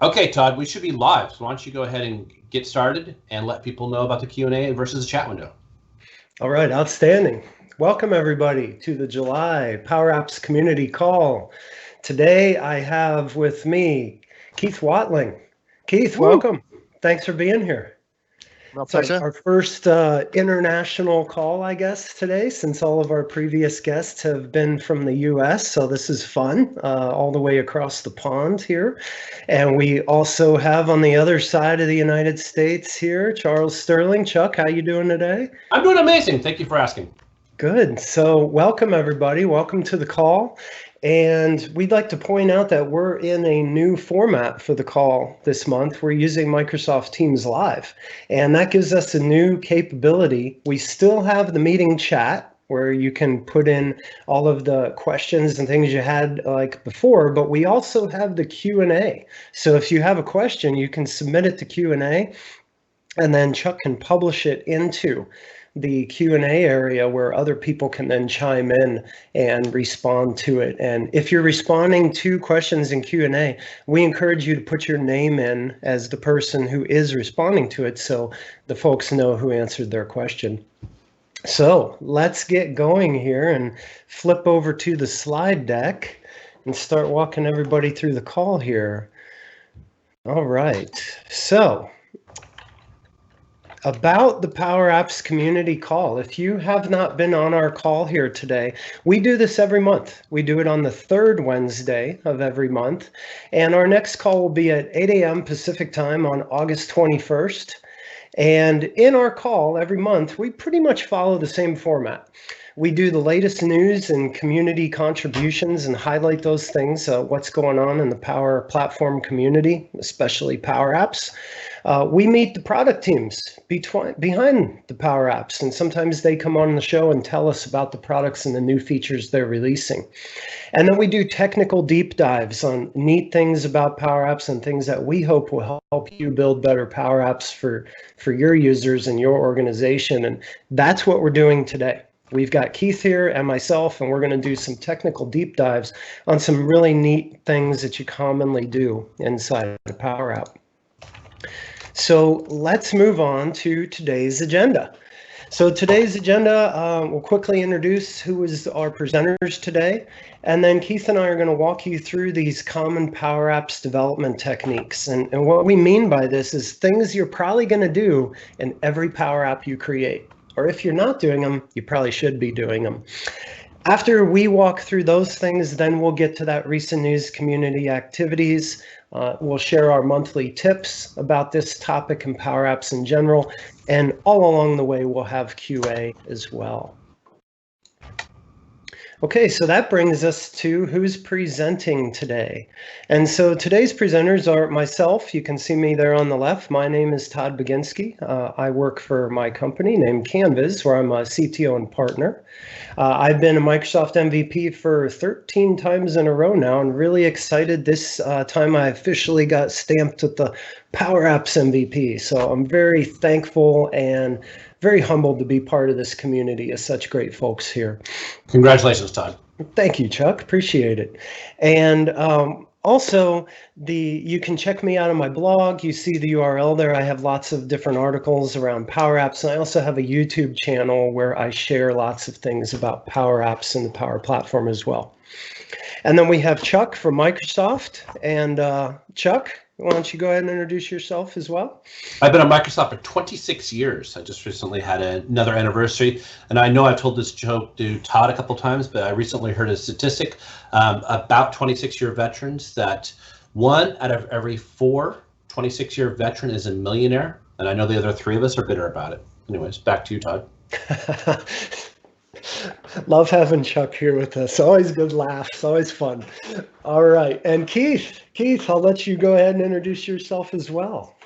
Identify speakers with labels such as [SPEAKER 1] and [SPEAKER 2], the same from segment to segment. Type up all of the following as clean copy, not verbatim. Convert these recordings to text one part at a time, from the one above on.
[SPEAKER 1] Okay, Todd, we should be live. So why don't you go ahead and get started and let people know about the Q&A versus the chat window.
[SPEAKER 2] All right, outstanding. Welcome everybody to the July PowerApps community call. Today I have with me Keith Watling. Keith, welcome. Thanks for being here.
[SPEAKER 3] My
[SPEAKER 2] It's
[SPEAKER 3] pleasure.
[SPEAKER 2] our first international call, I guess, today, since all of our previous guests have been from the US. So this is fun, all the way across the pond here. And we also have on the other side of the United States here, Charles Sterling. Chuck, how you doing today?
[SPEAKER 1] I'm doing amazing. Thank you for asking.
[SPEAKER 2] Good. So welcome everybody. Welcome to the call. And we'd like to point out that we're in a new format for the call this month. We're using Microsoft Teams Live, and that gives us a new capability. We still have the meeting chat where you can put in all of the questions and things you had like before, but we also have the Q&A. So if you have a question, you can submit it to Q&A, and then Chuck can publish it into the Q&A area where other people can then chime in and respond to it. And if you're responding to questions in Q&A, we encourage you to put your name in as the person who is responding to it so the folks know who answered their question. So let's get going here and flip over to the slide deck and start walking everybody through the call here. All right, so about the PowerApps community call. If you have not been on our call here today, we do this every month. We do it on the third Wednesday of every month. And our next call will be at 8 a.m. Pacific time on August 21st. And in our call every month, we pretty much follow the same format. We do the latest news and community contributions and highlight those things, what's going on in the Power Platform community, especially PowerApps. We meet the product teams behind the PowerApps, and sometimes they come on the show and tell us about the products and the new features they're releasing. And then we do technical deep dives on neat things about PowerApps and things that we hope will help you build better PowerApps for your users and your organization. And that's what we're doing today. We've got Keith here and myself, and we're going to do some technical deep dives on some really neat things that you commonly do inside the Power App. So let's move on to today's agenda. So today's agenda, we'll quickly introduce who is our presenters today, and then Keith and I are going to walk you through these common Power Apps development techniques. And what we mean by this is things you're probably going to do in every Power App you create. Or if you're not doing them, you probably should be doing them. After we walk through those things, then we'll get to that recent news community activities. We'll share our monthly tips about this topic and Power Apps in general. And all along the way, we'll have QA as well. Okay, so that brings us to who's presenting today. And so today's presenters are myself. You can see me there on the left. My name is Todd Baginski. I work for my company named Canvas, where I'm a CTO and partner. I've been a Microsoft MVP for 13 times in a row now, and really excited this time I officially got stamped with the Power Apps MVP. So I'm very thankful and very humbled to be part of this community of such great folks here.
[SPEAKER 1] Congratulations, Todd.
[SPEAKER 2] Thank you, Chuck. Appreciate it. And also, you can check me out on my blog. You see the URL there. I have lots of different articles around Power Apps, and I also have a YouTube channel where I share lots of things about Power Apps and the Power Platform as well. And then we have Chuck from Microsoft. And Chuck, why don't you go ahead and introduce yourself as well?
[SPEAKER 1] I've been at Microsoft for 26 years. I just recently had another anniversary. And I know I've told this joke to Todd a couple times, but I recently heard a statistic about 26-year veterans that 1 out of every 4 26-year veteran is a millionaire. And I know the other 3 of us are bitter about it. Anyways, back to you, Todd.
[SPEAKER 2] Love having Chuck here with us. Always good laughs, always fun. All right, and Keith, I'll let you go ahead and introduce yourself as well.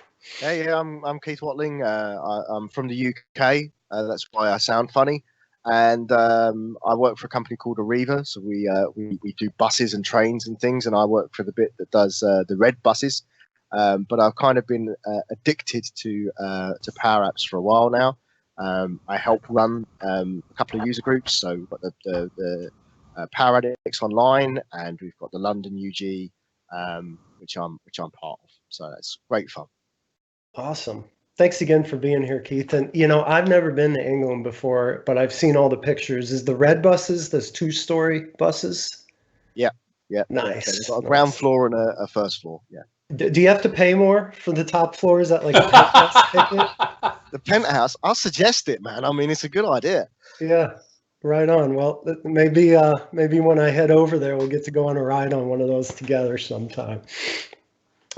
[SPEAKER 3] Yeah, I'm Keith Watling. I'm from the UK. That's why I sound funny. And I work for a company called Arriva. So we do buses and trains and things. And I work for the bit that does the red buses. But I've kind of been addicted to Power Apps for a while now. I help run a couple of user groups. So we've got the Power Addicts Online, and we've got the London UG which I'm part of. So that's great fun.
[SPEAKER 2] Awesome. Thanks again for being here, Keith. And I've never been to England before, but I've seen all the pictures. Is the red buses, those 2-story buses?
[SPEAKER 3] Yeah.
[SPEAKER 2] Nice.
[SPEAKER 3] They've got a ground floor and a first floor. Yeah.
[SPEAKER 2] Do you have to pay more for the top floor? Is that like a penthouse ticket?
[SPEAKER 3] The penthouse, I'll suggest it, man. I mean, it's a good idea.
[SPEAKER 2] Yeah, right on. Well, maybe when I head over there, we'll get to go on a ride on one of those together sometime.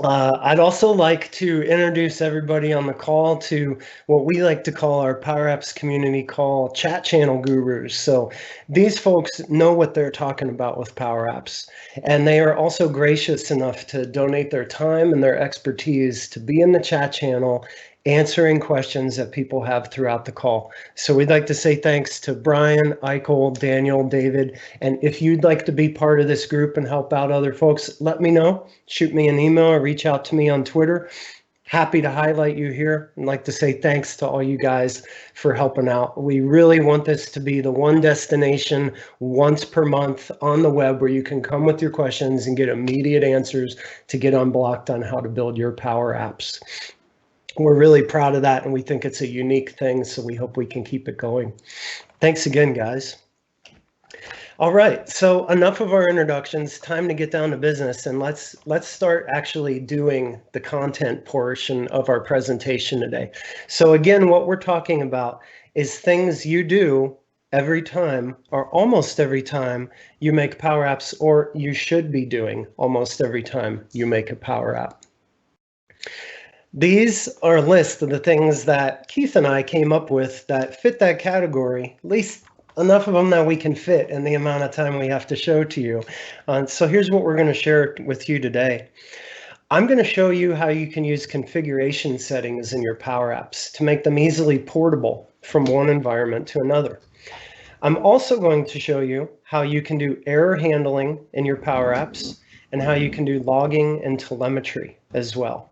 [SPEAKER 2] I'd also like to introduce everybody on the call to what we like to call our PowerApps community call chat channel gurus. So these folks know what they're talking about with PowerApps, and they are also gracious enough to donate their time and their expertise to be in the chat channel answering questions that people have throughout the call. So we'd like to say thanks to Brian, Eichel, Daniel, David, and if you'd like to be part of this group and help out other folks, let me know. Shoot me an email or reach out to me on Twitter. Happy to highlight you here and like to say thanks to all you guys for helping out. We really want this to be the one destination once per month on the web where you can come with your questions and get immediate answers to get unblocked on how to build your Power Apps. We're really proud of that, and we think it's a unique thing, so we hope we can keep it going. Thanks again, guys. All right, so enough of our introductions. Time to get down to business, and let's start actually doing the content portion of our presentation today. So again, what we're talking about is things you do every time, or almost every time you make Power Apps, or you should be doing almost every time you make a Power App. These are a list of the things that Keith and I came up with that fit that category, at least enough of them that we can fit in the amount of time we have to show to you. So here's what we're going to share with you today. I'm going to show you how you can use configuration settings in your Power Apps to make them easily portable from one environment to another. I'm also going to show you how you can do error handling in your Power Apps and how you can do logging and telemetry as well.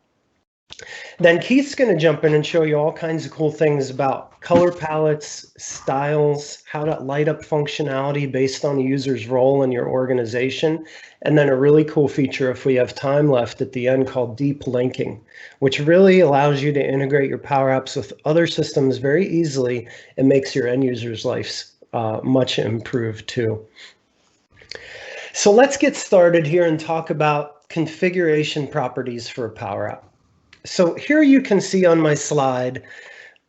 [SPEAKER 2] Then Keith's going to jump in and show you all kinds of cool things about color palettes, styles, how to light up functionality based on the user's role in your organization, and then a really cool feature if we have time left at the end called deep linking, which really allows you to integrate your Power Apps with other systems very easily and makes your end users' lives much improved too. So let's get started here and talk about configuration properties for a Power App. So here you can see on my slide,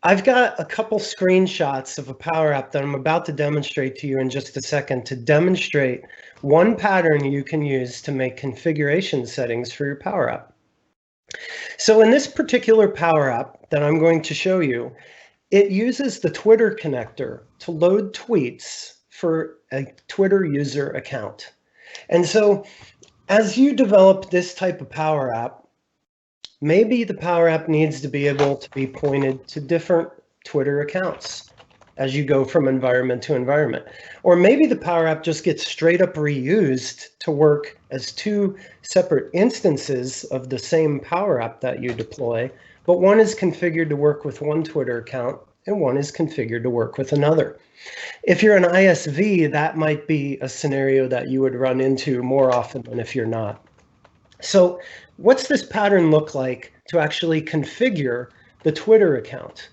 [SPEAKER 2] I've got a couple screenshots of a Power App that I'm about to demonstrate to you in just a second to demonstrate one pattern you can use to make configuration settings for your Power App. So in this particular Power App that I'm going to show you, it uses the Twitter connector to load tweets for a Twitter user account. And so as you develop this type of Power App, maybe the Power App needs to be able to be pointed to different Twitter accounts as you go from environment to environment. Or maybe the Power App just gets straight up reused to work as two separate instances of the same Power App that you deploy, but one is configured to work with one Twitter account and one is configured to work with another. If you're an ISV, that might be a scenario that you would run into more often than if you're not. So what's this pattern look like to actually configure the Twitter account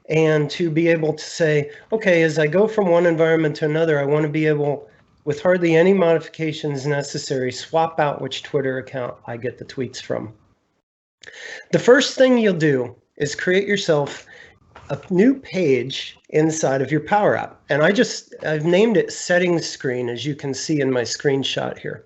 [SPEAKER 2] and to be able to say, okay, as I go from one environment to another, I want to be able, with hardly any modifications necessary, swap out which Twitter account I get the tweets from. The first thing you'll do is create yourself a new page inside of your Power App. And I've named it Settings Screen, as you can see in my screenshot here.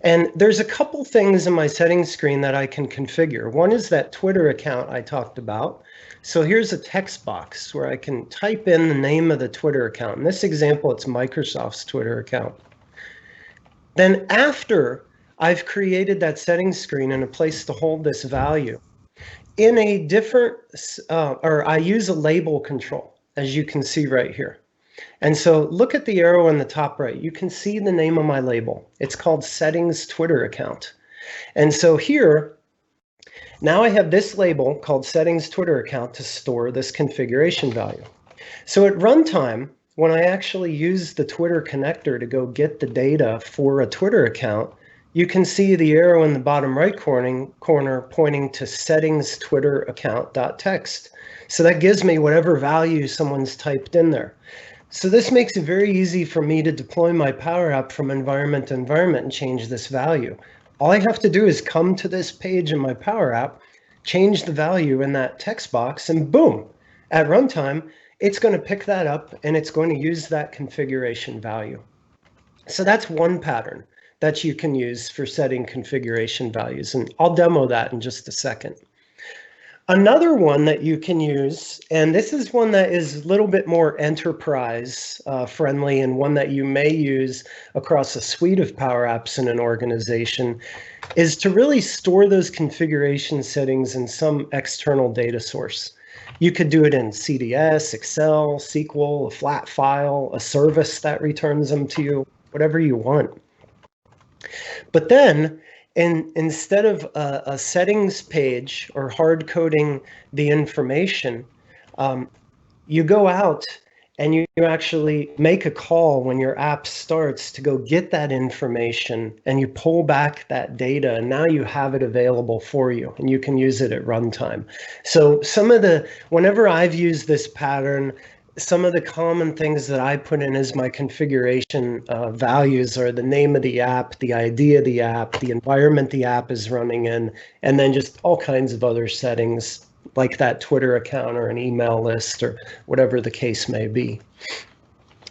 [SPEAKER 2] And there's a couple things in my settings screen that I can configure. One is that Twitter account I talked about. So here's a text box where I can type in the name of the Twitter account. In this example, it's Microsoft's Twitter account. Then after I've created that settings screen and a place to hold this value, in a different, I use a label control, as you can see right here. And so look at the arrow on the top right. You can see the name of my label. It's called Settings Twitter Account. And so here, now I have this label called Settings Twitter Account to store this configuration value. So at runtime, when I actually use the Twitter connector to go get the data for a Twitter account, you can see the arrow in the bottom right corner pointing to settings Twitter account.text. So that gives me whatever value someone's typed in there. So this makes it very easy for me to deploy my Power App from environment to environment and change this value. All I have to do is come to this page in my Power App, change the value in that text box, and boom, at runtime, it's going to pick that up and it's going to use that configuration value. So that's one pattern that you can use for setting configuration values, and I'll demo that in just a second. Another one that you can use, and this is one that is a little bit more enterprise friendly and one that you may use across a suite of Power Apps in an organization, is to really store those configuration settings in some external data source. You could do it in CDS, Excel, SQL, a flat file, a service that returns them to you, whatever you want. But then, instead of a settings page or hard coding the information, you go out and you actually make a call when your app starts to go get that information, and you pull back that data, and now you have it available for you and you can use it at runtime. So whenever I've used this pattern, some of the common things that I put in as my configuration values are the name of the app, the ID of the app, the environment the app is running in, and then just all kinds of other settings like that Twitter account or an email list or whatever the case may be.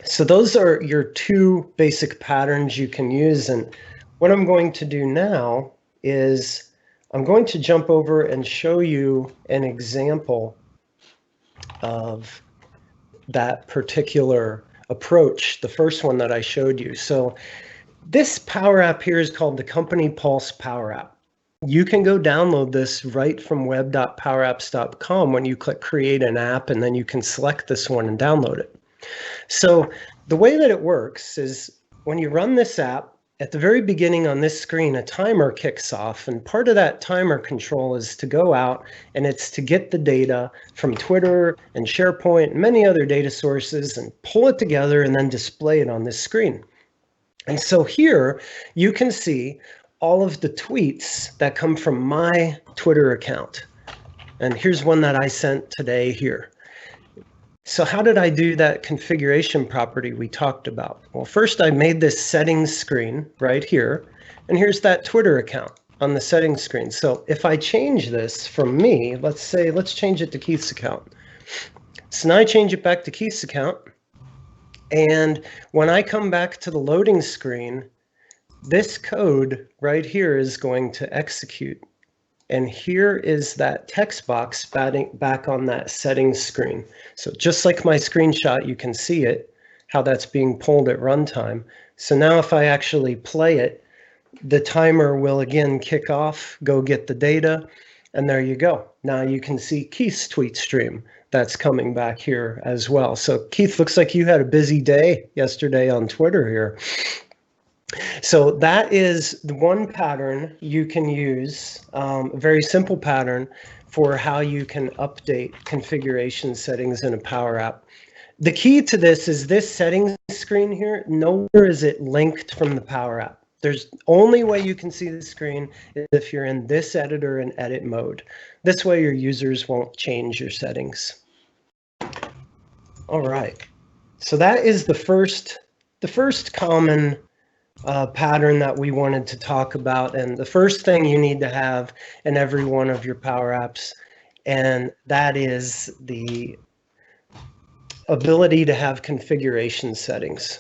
[SPEAKER 2] So those are your two basic patterns you can use. And what I'm going to do now is I'm going to jump over and show you an example of that particular approach, the first one that I showed you. So this Power App here is called the Company Pulse Power App. You can go download this right from web.powerapps.com when you click create an app, and then you can select this one and download it. So the way that it works is when you run this app, at the very beginning on this screen, a timer kicks off, and part of that timer control is to go out and it's to get the data from Twitter and SharePoint and many other data sources and pull it together and then display it on this screen. And so here you can see all of the tweets that come from my Twitter account. And here's one that I sent today here. So how did I do that configuration property we talked about? Well, first I made this settings screen right here, and here's that Twitter account on the settings screen. So if I change this from me, let's change it to Keith's account. So now I change it back to Keith's account, and when I come back to the loading screen, this code right here is going to execute. And here is that text box back on that settings screen. So just like my screenshot, you can see it, how that's being pulled at runtime. So now if I actually play it, the timer will again kick off, go get the data, and there you go. Now you can see Keith's tweet stream that's coming back here as well. So Keith, looks like you had a busy day yesterday on Twitter here. So that is the one pattern you can use, a very simple pattern for how you can update configuration settings in a Power App. The key to this is this settings screen here, nowhere is it linked from the Power App. There's only way you can see the screen is if you're in this editor and edit mode. This way your users won't change your settings. All right, so that is the first common pattern that we wanted to talk about, and the first thing you need to have in every one of your Power Apps, and that is the ability to have configuration settings.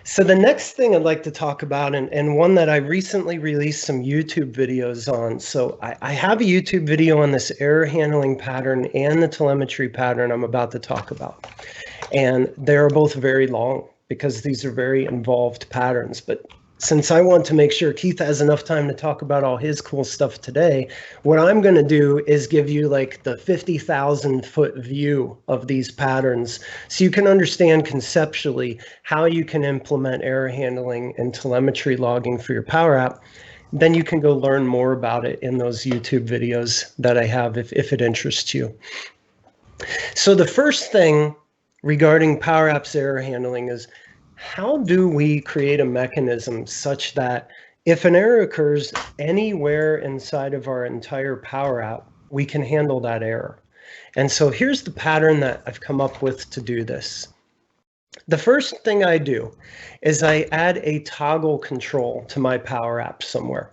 [SPEAKER 2] So the next thing I'd like to talk about, and one that I recently released some YouTube videos on. So I have a YouTube video on this error handling pattern and the telemetry pattern I'm about to talk about, and they're both very long, because these are very involved patterns. But since I want to make sure Keith has enough time to talk about all his cool stuff today, what I'm going to do is give you like the 50,000 foot view of these patterns so you can understand conceptually how you can implement error handling and telemetry logging for your Power App. Then you can go learn more about it in those YouTube videos that I have if it interests you. So the first thing regarding Power Apps error handling is, how do we create a mechanism such that If an error occurs anywhere inside of our entire Power App, we can handle that error. And so here's the pattern that I've come up with to do this. The first thing I do is I add a toggle control to my Power App somewhere.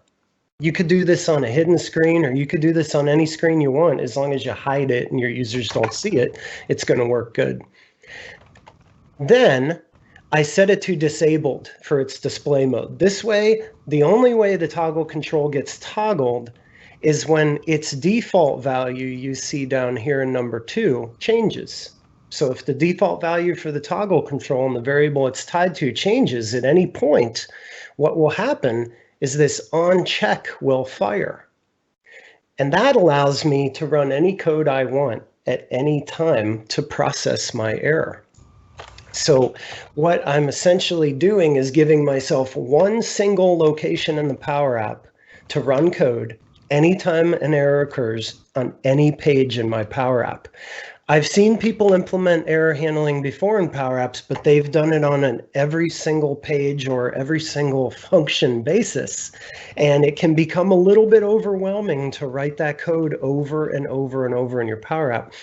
[SPEAKER 2] You could do this on a hidden screen, or you could do this on any screen you want. As long as you hide it and your users don't see it, it's going to work good. Then I set it to disabled for its display mode. This way, the only way the toggle control gets toggled is when its default value you see down here in number 2 changes. So if the default value for the toggle control and the variable it's tied to changes at any point, what will happen is this on check will fire. And that allows me to run any code I want at any time to process my error. So what I'm essentially doing is giving myself one single location in the Power App to run code anytime an error occurs on any page in my Power App. I've seen people implement error handling before in Power Apps, but they've done it on an every single page or every single function basis. And it can become a little bit overwhelming to write that code over and over and over in your Power App.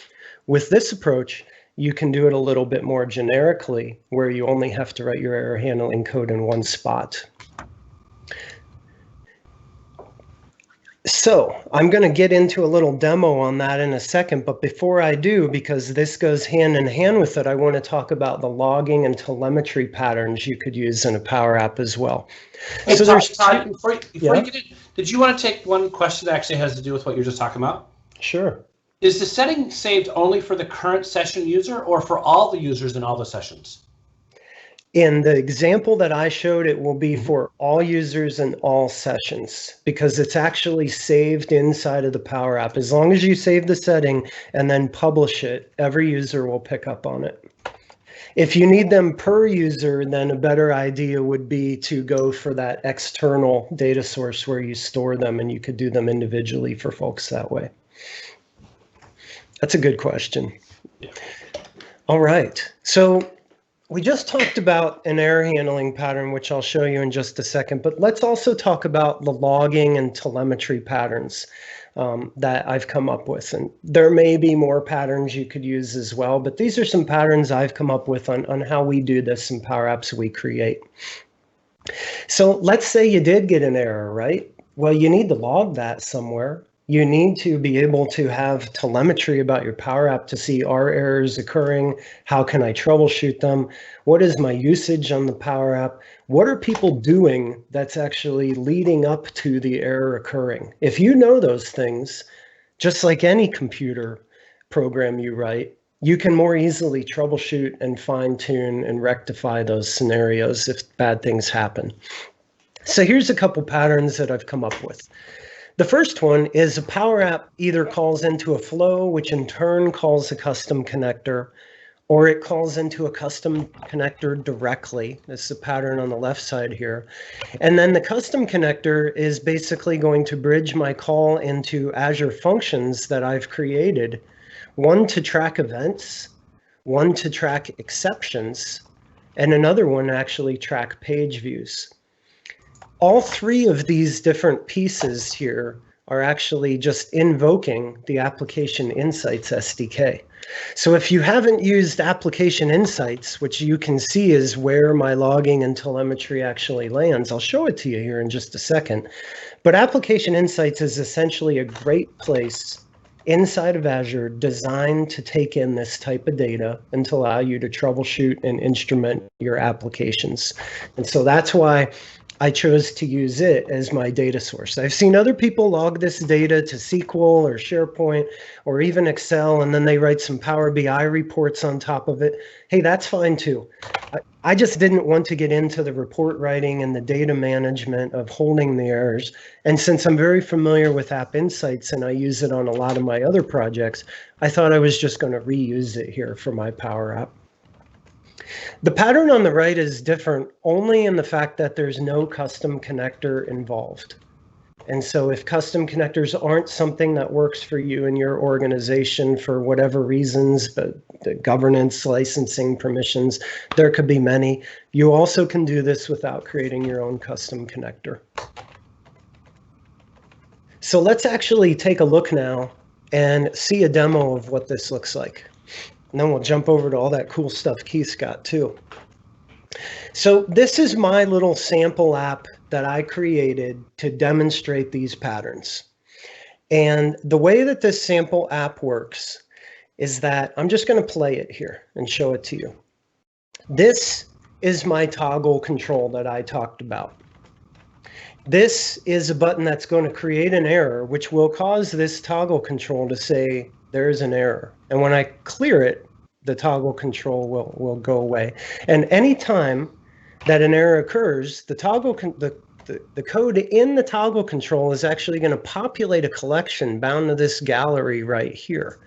[SPEAKER 2] With this approach, you can do it a little bit more generically, where you only have to write your error handling code in one spot. So I'm going to get into a little demo on that in a second, but before I do, because this goes hand in hand with it, I want to talk about the logging and telemetry patterns you could use in a Power App as well.
[SPEAKER 1] Hey,
[SPEAKER 2] so
[SPEAKER 1] Todd, before you get in, did you want to take one question that actually has to do with what you're just talking about?
[SPEAKER 2] Sure.
[SPEAKER 1] Is the setting saved only for the current session user or for all the users in all the sessions?
[SPEAKER 2] In the example that I showed, it will be for all users in all sessions, because it's actually saved inside of the Power App. As long as you save the setting and then publish it, every user will pick up on it. If you need them per user, then a better idea would be to go for that external data source where you store them, and you could do them individually for folks that way. That's a good question.
[SPEAKER 1] Yeah.
[SPEAKER 2] All right. So we just talked about an error handling pattern, which I'll show you in just a second, but let's also talk about the logging and telemetry patterns that I've come up with. And there may be more patterns you could use as well, but these are some patterns I've come up with on how we do this in Power Apps we create. So let's say you did get an error, right? Well, you need to log that somewhere. You need to be able to have telemetry about your Power App to see, are errors occurring? How can I troubleshoot them? What is my usage on the Power App? What are people doing that's actually leading up to the error occurring? If you know those things, just like any computer program you write, you can more easily troubleshoot and fine tune and rectify those scenarios if bad things happen. So here's a couple patterns that I've come up with. The first one is a Power App either calls into a flow, which in turn calls a custom connector, or it calls into a custom connector directly. This is a pattern on the left side here. And then the custom connector is basically going to bridge my call into Azure functions that I've created, one to track events, one to track exceptions, and another one actually track page views. All three of these different pieces here are actually just invoking the Application Insights SDK. So if you haven't used Application Insights, which you can see is where my logging and telemetry actually lands, I'll show it to you here in just a second. But Application Insights is essentially a great place inside of Azure designed to take in this type of data and to allow you to troubleshoot and instrument your applications. And so that's why I chose to use it as my data source. I've seen other people log this data to SQL or SharePoint or even Excel, and then they write some Power BI reports on top of it. Hey, that's fine too. I just didn't want to get into the report writing and the data management of holding the errors. And since I'm very familiar with App Insights and I use it on a lot of my other projects, I thought I was just going to reuse it here for my Power App. The pattern on the right is different only in the fact that there's no custom connector involved. And so if custom connectors aren't something that works for you and your organization for whatever reasons, but the governance, licensing, permissions, there could be many. You also can do this without creating your own custom connector. So let's actually take a look now and see a demo of what this looks like. And then we'll jump over to all that cool stuff Keith's got too. So this is my little sample app that I created to demonstrate these patterns. And the way that this sample app works is that I'm just going to play it here and show it to you. This is my toggle control that I talked about. This is a button that's going to create an error, which will cause this toggle control to say there's an error. And when I clear it, the toggle control will go away. And anytime that an error occurs, the code in the toggle control is actually going to populate a collection bound to this gallery right here.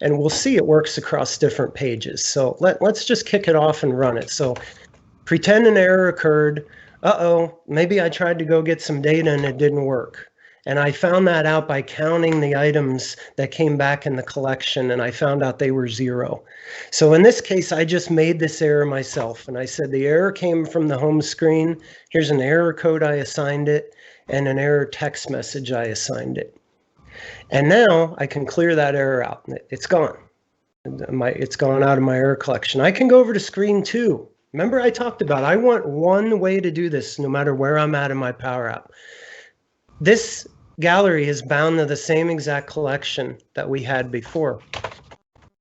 [SPEAKER 2] And we'll see it works across different pages. So let's just kick it off and run it. So pretend an error occurred. Uh-oh, maybe I tried to go get some data and it didn't work. And I found that out by counting the items that came back in the collection, and I found out they were 0. So in this case, I just made this error myself, and I said the error came from the home screen. Here's an error code I assigned it, and an error text message I assigned it. And now I can clear that error out. It's gone. It's gone out of my error collection. I can go over to screen 2. Remember I talked about, I want one way to do this no matter where I'm at in my Power App. This gallery is bound to the same exact collection that we had before.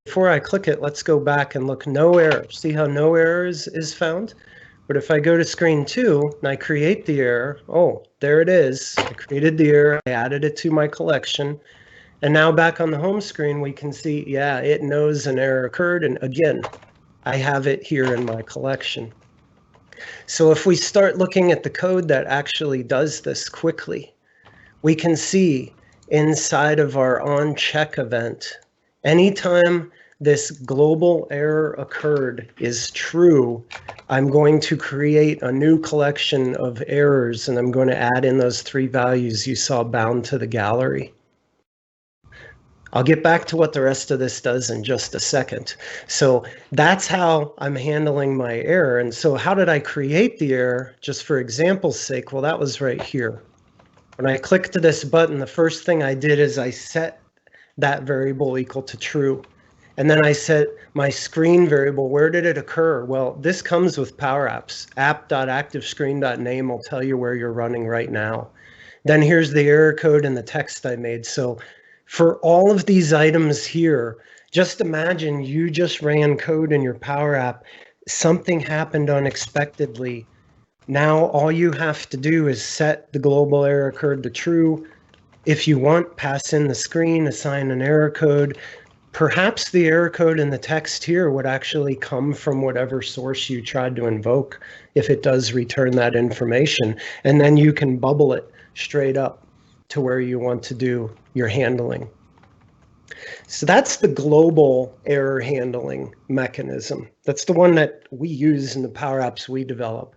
[SPEAKER 2] Before I click it, let's go back and look no error. See how no error is found? But if I go to screen 2 and I create the error, oh, there it is. I created the error, I added it to my collection. And now back on the home screen, we can see, yeah, it knows an error occurred. And again, I have it here in my collection. So if we start looking at the code that actually does this quickly, we can see inside of our onCheck event, anytime this global error occurred is true, I'm going to create a new collection of errors, and I'm going to add in those 3 values you saw bound to the gallery. I'll get back to what the rest of this does in just a second. So that's how I'm handling my error. And so how did I create the error? Just for example's sake, well, that was right here. When I clicked to this button, the first thing I did is I set that variable equal to true. And then I set my screen variable. Where did it occur? Well, this comes with PowerApps. app.activescreen.name will tell you where you're running right now. Then here's the error code and the text I made. So for all of these items here, just imagine you just ran code in your Power App. Something happened unexpectedly. Now all you have to do is set the global error code to true. If you want, pass in the screen, assign an error code. Perhaps the error code in the text here would actually come from whatever source you tried to invoke if it does return that information. And then you can bubble it straight up to where you want to do your handling. So that's the global error handling mechanism. That's the one that we use in the Power Apps we develop.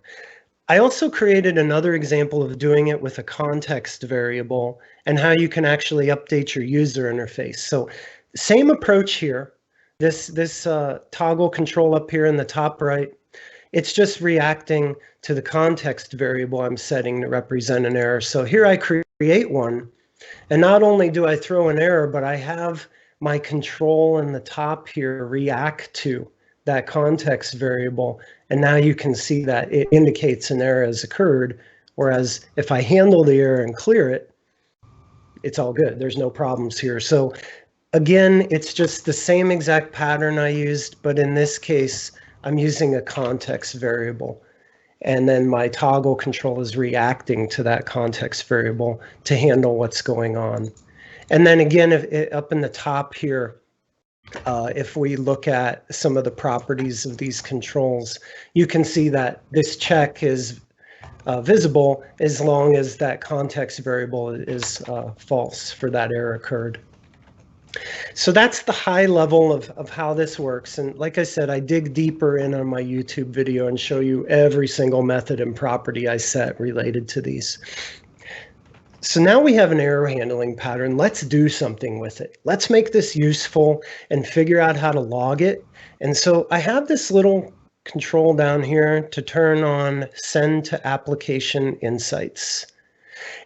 [SPEAKER 2] I also created another example of doing it with a context variable and how you can actually update your user interface. So same approach here. This toggle control up here in the top right, it's just reacting to the context variable I'm setting to represent an error. So here I create one, and not only do I throw an error, but I have my control in the top here react to that context variable. And now you can see that it indicates an error has occurred. Whereas if I handle the error and clear it, it's all good. There's no problems here. So again, it's just the same exact pattern I used, but in this case, I'm using a context variable. And then my toggle control is reacting to that context variable to handle what's going on. And then again, up in the top here, if we look at some of the properties of these controls, you can see that this check is visible as long as that context variable is false for that error occurred. So that's the high level of how this works. And like I said, I dig deeper in on my YouTube video and show you every single method and property I set related to these. So now we have an error handling pattern. Let's do something with it. Let's make this useful and figure out how to log it. And so I have this little control down here to turn on Send to Application Insights.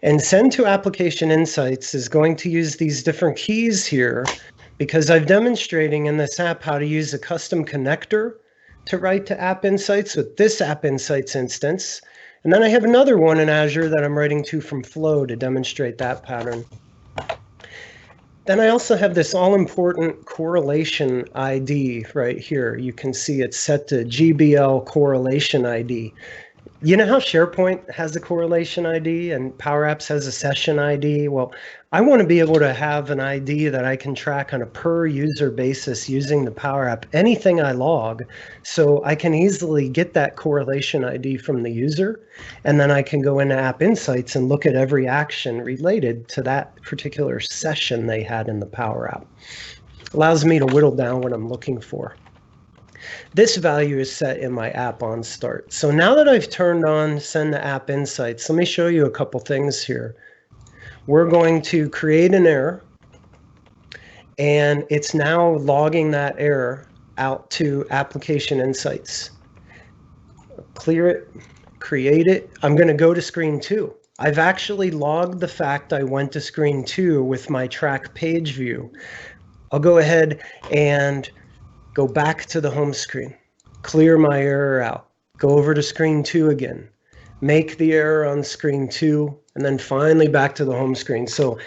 [SPEAKER 2] And Send to Application Insights is going to use these different keys here because I'm demonstrating in this app how to use a custom connector to write to App Insights with this App Insights instance. And then I have another one in Azure that I'm writing to from Flow to demonstrate that pattern. Then I also have this all-important correlation ID right here. You can see it's set to GBL correlation ID. You know how SharePoint has a correlation ID and PowerApps has a session ID? Well, I want to be able to have an ID that I can track on a per user basis using the PowerApp, anything I log, so I can easily get that correlation ID from the user, and then I can go into App Insights and look at every action related to that particular session they had in the PowerApp. Allows me to whittle down what I'm looking for. This value is set in my app on start. So now that I've turned on Send to App Insights, let me show you a couple things here. We're going to create an error, and it's now logging that error out to Application Insights. Clear it, create it. I'm going to go to screen 2. I've actually logged the fact I went to screen 2 with my track page view. I'll go ahead and go back to the home screen, clear my error out, go over to screen 2 again, make the error on screen 2, and then finally back to the home screen. So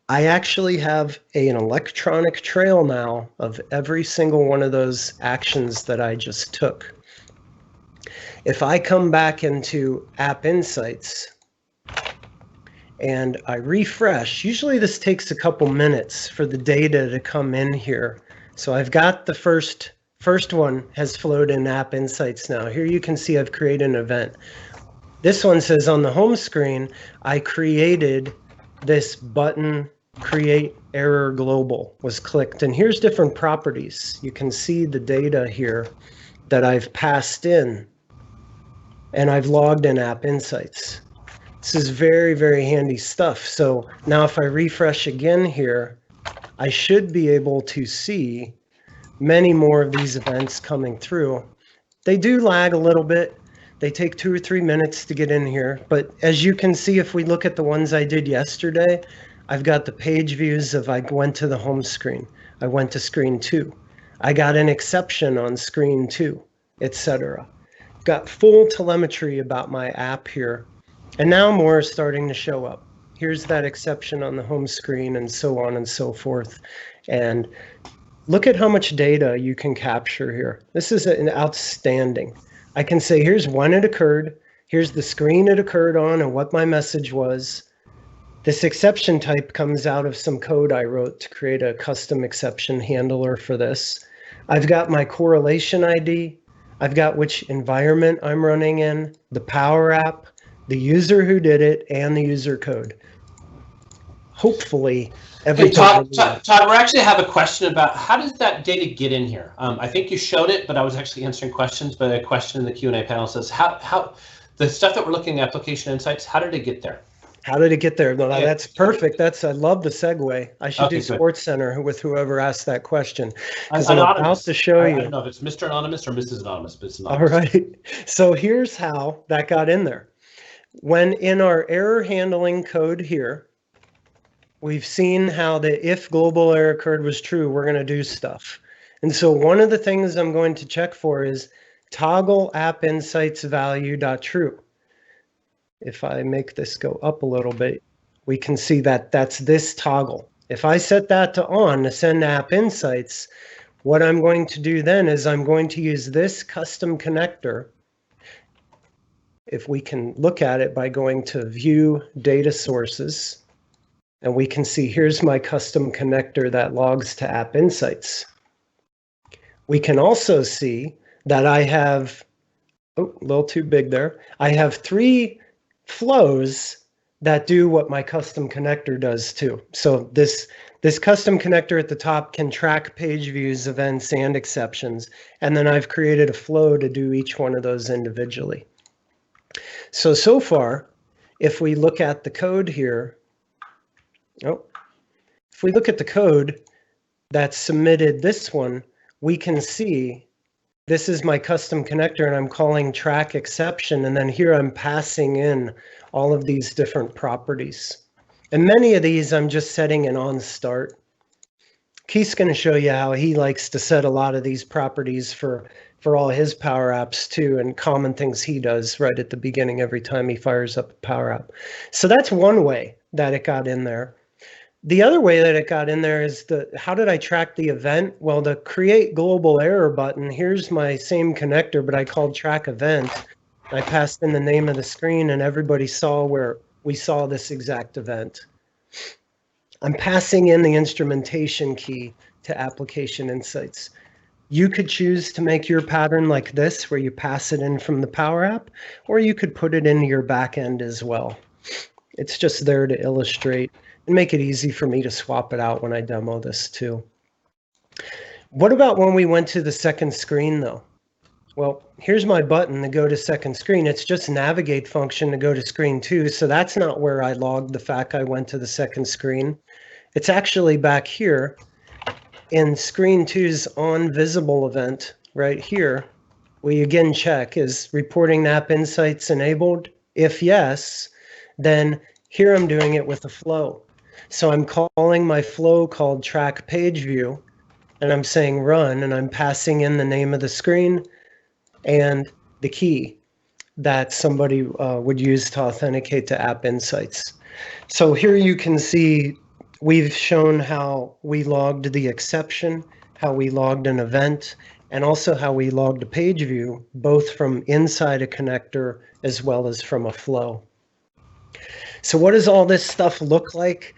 [SPEAKER 2] I actually have an electronic trail now of every single one of those actions that I just took. If I come back into App Insights and I refresh, usually this takes a couple minutes for the data to come in here. So I've got the first one has flowed in App Insights now. Here you can see I've created an event. This one says on the home screen, I created this button, Create Error Global was clicked. And here's different properties. You can see the data here that I've passed in, and I've logged in App Insights. This is very, very handy stuff. So now if I refresh again here, I should be able to see many more of these events coming through. They do lag a little bit. They take 2 or 3 minutes to get in here. But as you can see, if we look at the ones I did yesterday, I've got the page views of I went to the home screen. I went to screen 2. I got an exception on screen 2, etc. Got full telemetry about my app here. And now more is starting to show up. Here's that exception on the home screen and so on and so forth. And look at how much data you can capture here. This is an outstanding. I can say, here's when it occurred. Here's the screen it occurred on and what my message was. This exception type comes out of some code I wrote to create a custom exception handler for this. I've got my correlation ID. I've got which environment I'm running in, the Power App, the user who did it, and the user code. Hopefully,
[SPEAKER 1] Hey, Todd, we actually have a question about how does that data get in here? I think you showed it, but I was actually answering questions. But a question in the Q&A panel says, how the stuff that we're looking at, Application Insights, how did it get there?
[SPEAKER 2] How did it get there? No, that's perfect. I love the segue. I should do Sports Center with whoever asked that question. Because I'm about to show you.
[SPEAKER 1] I don't know if it's Mr. Anonymous or Mrs. Anonymous, but it's anonymous.
[SPEAKER 2] All right. So here's how that got in there. When in our error handling code here, we've seen how the if global error occurred was true, we're going to do stuff. And so one of the things I'm going to check for is toggle app insights value.true. If I make this go up a little bit, we can see that that's this toggle. If I set that to on to send app insights, what I'm going to do then is I'm going to use this custom connector. If we can look at it by going to view data sources, and we can see here's my custom connector that logs to App Insights. We can also see that I have, oh, a little too big there. I have 3 flows that do what my custom connector does too. So this custom connector at the top can track page views, events, and exceptions. And then I've created a flow to do each one of those individually. So far, if we look at the code here, Oh, if we look at the code that submitted this one, we can see this is my custom connector and I'm calling track exception. And then here I'm passing in all of these different properties. And many of these I'm just setting an on start. Keith's going to show you how he likes to set a lot of these properties for all his Power Apps too, and common things he does right at the beginning every time he fires up a Power App. So that's one way that it got in there. The other way that it got in there is how did I track the event? Well, the create global error button, here's my same connector, but I called track event. I passed in the name of the screen and everybody saw where we saw this exact event. I'm passing in the instrumentation key to application insights. You could choose to make your pattern like this, where you pass it in from the Power App, or you could put it into your back end as well. It's just there to illustrate and make it easy for me to swap it out when I demo this too. What about when we went to the second screen though? Well, here's my button to go to second screen. It's just navigate function to go to screen 2. So that's not where I logged the fact I went to the second screen. It's actually back here in screen 2's on visible event right here. We again check, is reporting app insights enabled? If yes, then here I'm doing it with a flow. So I'm calling my flow called track page view, and I'm saying run, and I'm passing in the name of the screen and the key that somebody would use to authenticate to App Insights. So here you can see we've shown how we logged the exception, how we logged an event, and also how we logged a page view, both from inside a connector as well as from a flow. So what does all this stuff look like?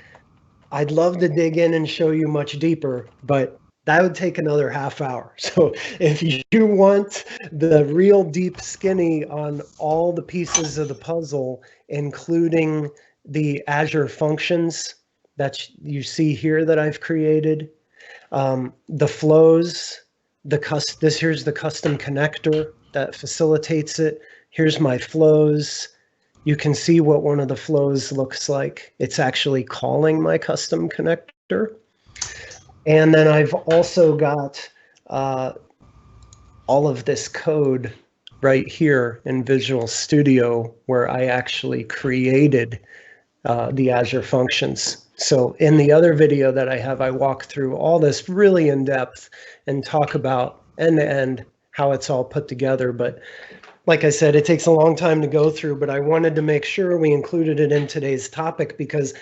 [SPEAKER 2] I'd love to dig in and show you much deeper, but that would take another half hour. So if you want the real deep skinny on all the pieces of the puzzle, including the Azure functions that you see here that I've created, the flows, here's the custom connector that facilitates it. Here's my flows. You can see what one of the flows looks like. It's actually calling my custom connector. And then I've also got all of this code right here in Visual Studio where I actually created the Azure functions. So in the other video that I have, I walk through all this really in depth and talk about end to end how it's all put together. But like I said, it takes a long time to go through, but I wanted to make sure we included it in today's topic because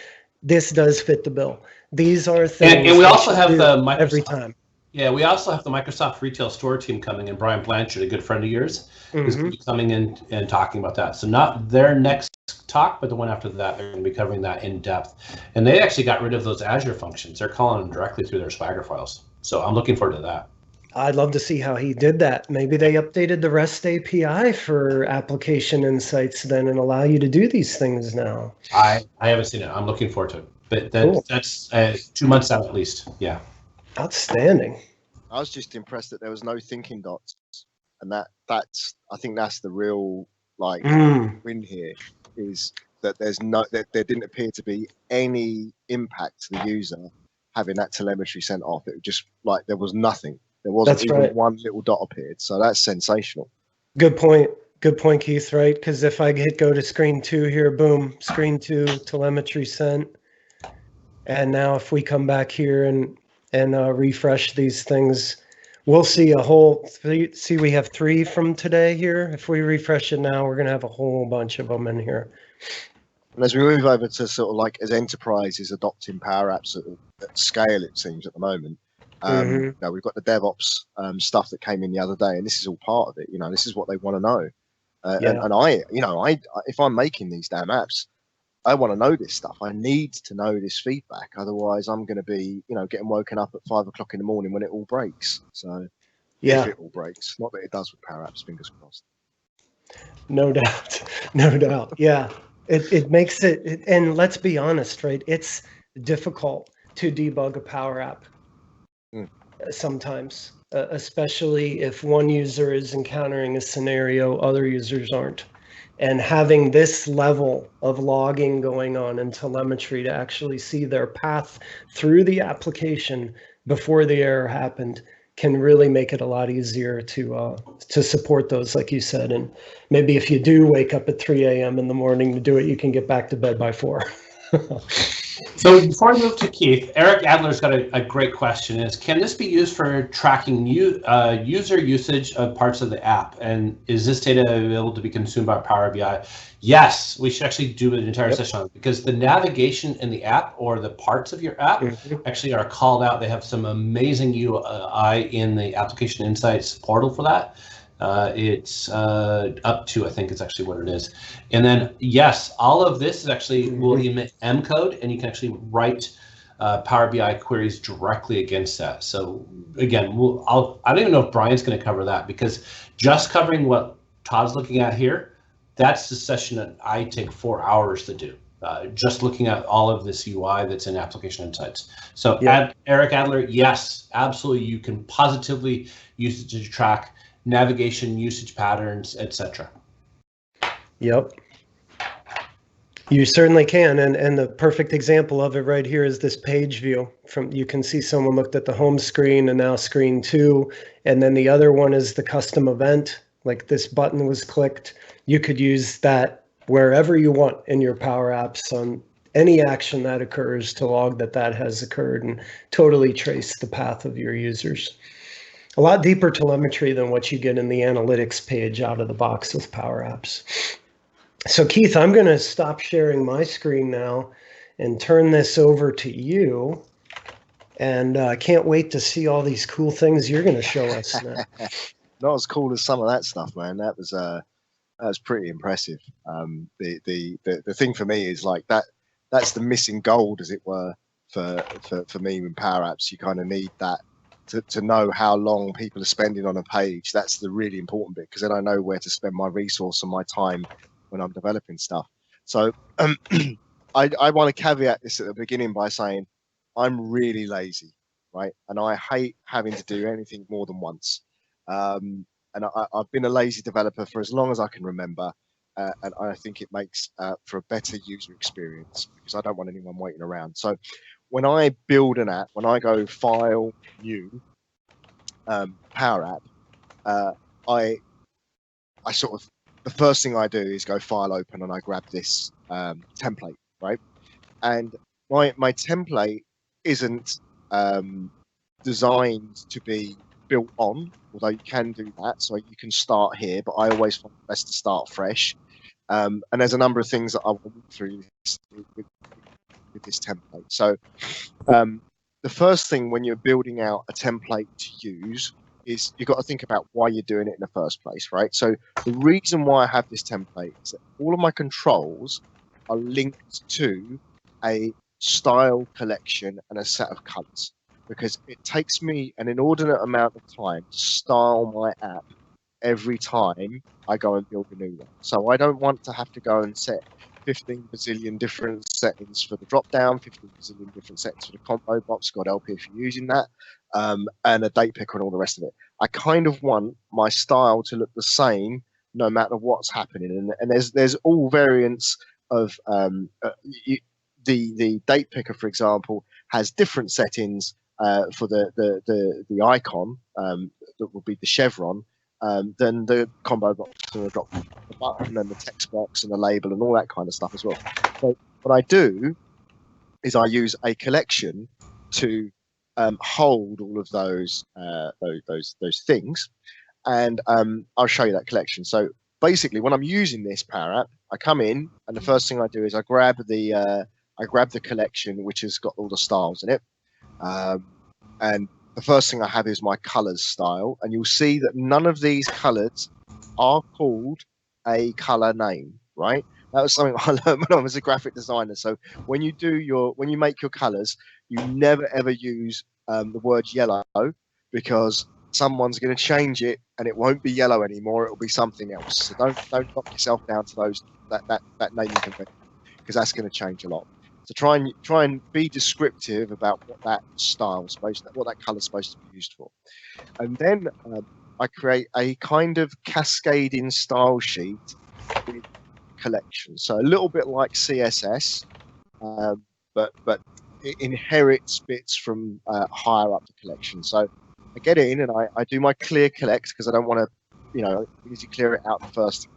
[SPEAKER 2] this does fit the bill. These are things
[SPEAKER 1] and we also have the Microsoft,
[SPEAKER 2] every time.
[SPEAKER 1] Yeah, we also have the Microsoft Retail Store team coming in. Brian Blanchard, a good friend of yours, is going to be coming in and talking about that. So not their next talk, but the one after that, they're going to be covering that in depth. And they actually got rid of those Azure functions. They're calling them directly through their Swagger files. So I'm looking forward to that.
[SPEAKER 2] I'd love to see how he did that. Maybe they updated the REST API for application insights then and allow you to do these things now.
[SPEAKER 1] I haven't seen it. I'm looking forward to it. But that's 2 months out at least. Yeah.
[SPEAKER 2] Outstanding.
[SPEAKER 3] I was just impressed that there was no thinking dots, and that's I think that's the real win here, is that there didn't appear to be any impact to the user having that telemetry sent off. It was just like there was nothing. There wasn't even one little dot appeared. So that's sensational.
[SPEAKER 2] Good point. Good point, Keith, right? Because if I go to screen 2 here, boom, screen 2, telemetry sent. And now if we come back here and refresh these things, we'll see a whole, see we have 3 from today here. If we refresh it now, we're going to have a whole bunch of them in here.
[SPEAKER 3] And as we move over to sort of like as enterprises adopting Power Apps at scale, it seems at the moment, you know, we've got the DevOps stuff that came in the other day, and this is all part of it. You know, this is what they want to know. And I, you know, if I'm making these damn apps, I want to know this stuff. I need to know this feedback. Otherwise, I'm going to be, you know, getting woken up at 5 o'clock in the morning when it all breaks. So, if it all breaks, not that it does with Power Apps, fingers crossed.
[SPEAKER 2] No doubt, no doubt. Yeah, it makes it, and let's be honest, right? It's difficult to debug a Power App sometimes, especially if one user is encountering a scenario other users aren't. And having this level of logging going on in telemetry to actually see their path through the application before the error happened can really make it a lot easier to support those, like you said. And maybe if you do wake up at 3 a.m. in the morning to do it, you can get back to bed by 4.
[SPEAKER 1] So before I move to Keith, Eric Adler's got a great question. Is can this be used for tracking user usage of parts of the app? And is this data able to be consumed by Power BI? Yes, we should actually do an entire session on it, because the navigation in the app, or the parts of your app, actually are called out. They have some amazing UI in the Application Insights portal for that. It's up to, I think it's actually what it is. And then, yes, all of this is actually will emit M code, and you can actually write Power BI queries directly against that. So again, I don't even know if Brian's going to cover that, because just covering what Todd's looking at here, that's the session that I take 4 hours to do. Just looking at all of this UI that's in Application Insights. So Eric Adler, yes, absolutely, you can positively use it to track navigation, usage patterns, etc.
[SPEAKER 2] Yep. You certainly can, and the perfect example of it right here is this page view. You can see someone looked at the home screen and now screen 2, and then the other one is the custom event, like this button was clicked. You could use that wherever you want in your Power Apps on any action that occurs to log that has occurred and totally trace the path of your users. A lot deeper telemetry than what you get in the analytics page out of the box with PowerApps. So Keith, I'm going to stop sharing my screen now and turn this over to you. And I can't wait to see all these cool things you're going to show us now.
[SPEAKER 3] Not as cool as some of that stuff, man. That was pretty impressive. The thing for me is like that's the missing gold, as it were, for me in PowerApps. You kind of need that to know how long people are spending on a page. That's the really important bit, because then I know where to spend my resource and my time when I'm developing stuff. So I want to caveat this at the beginning by saying I'm really lazy, right? And I hate having to do anything more than once. And I've been a lazy developer for as long as I can remember. And I think it makes for a better user experience, because I don't want anyone waiting around. So when I build an app, when I go File, New, Power App, I sort of, the first thing I do is go File, Open, and I grab this template, right? And my template isn't designed to be built on, although you can do that. So you can start here, but I always find it best to start fresh. And there's a number of things that I will walk through with this template. So the first thing when you're building out a template to use is you've got to think about why you're doing it in the first place, right? So the reason why I have this template is that all of my controls are linked to a style collection and a set of colors, because it takes me an inordinate amount of time to style my app every time I go and build a new one. So I don't want to have to go and set 15 bazillion different settings for the drop down, 15 bazillion different settings for the combo box, God help you if you're using that, and a date picker and all the rest of it. I kind of want my style to look the same no matter what's happening. And there's all variants of the date picker, for example, has different settings for the icon that will be the chevron, than the combo box and the button and the text box and the label and all that kind of stuff as well. So what I do is I use a collection to hold all of those things, and I'll show you that collection. So basically, when I'm using this Power App, I come in and the first thing I do is I grab the collection which has got all the styles in it, and the first thing I have is my colors style, and you'll see that none of these colors are called a color name, right? That was something I learned when I was a graphic designer. So when you make your colors, you never ever use the word yellow, because someone's going to change it and it won't be yellow anymore. It'll be something else. So don't knock yourself down to that naming convention, because that's going to change a lot. So try and be descriptive about what that style's what that color's supposed to be used for. And then I create a kind of cascading style sheet with collection. So a little bit like CSS, but it inherits bits from higher up the collection. So I get in and I do my clear collect because I don't want to, easily clear it out first.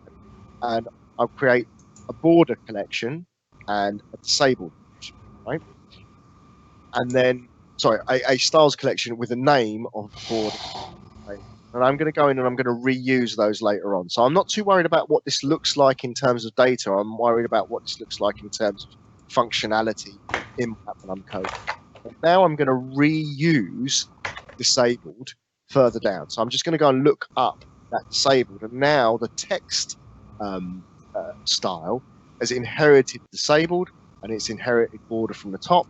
[SPEAKER 3] And I'll create a border collection and a disabled collection, right? And then, sorry, a styles collection with a name of the border. Right? And I'm going to go in and I'm going to reuse those later on. So I'm not too worried about what this looks like in terms of data. I'm worried about what this looks like in terms of functionality, impact when I'm coding. And now I'm going to reuse disabled further down. So I'm just going to go and look up that disabled. And now the text style has inherited disabled and it's inherited border from the top.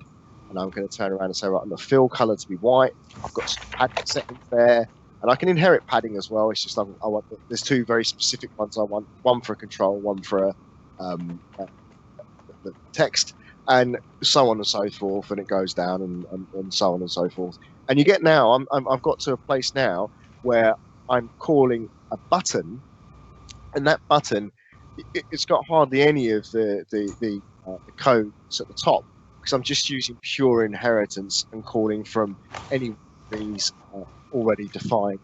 [SPEAKER 3] And I'm going to turn around and say, right, I'm going to fill color to be white. I've got some padding settings there. And I can inherit padding as well. It's just I want. There's two very specific ones I want. One for a control, one for the text, and so on and so forth. And it goes down and so on and so forth. And you get now. I've got to a place now where I'm calling a button, and that button, it's got hardly any of the codes at the top because I'm just using pure inheritance and calling from any of these already defined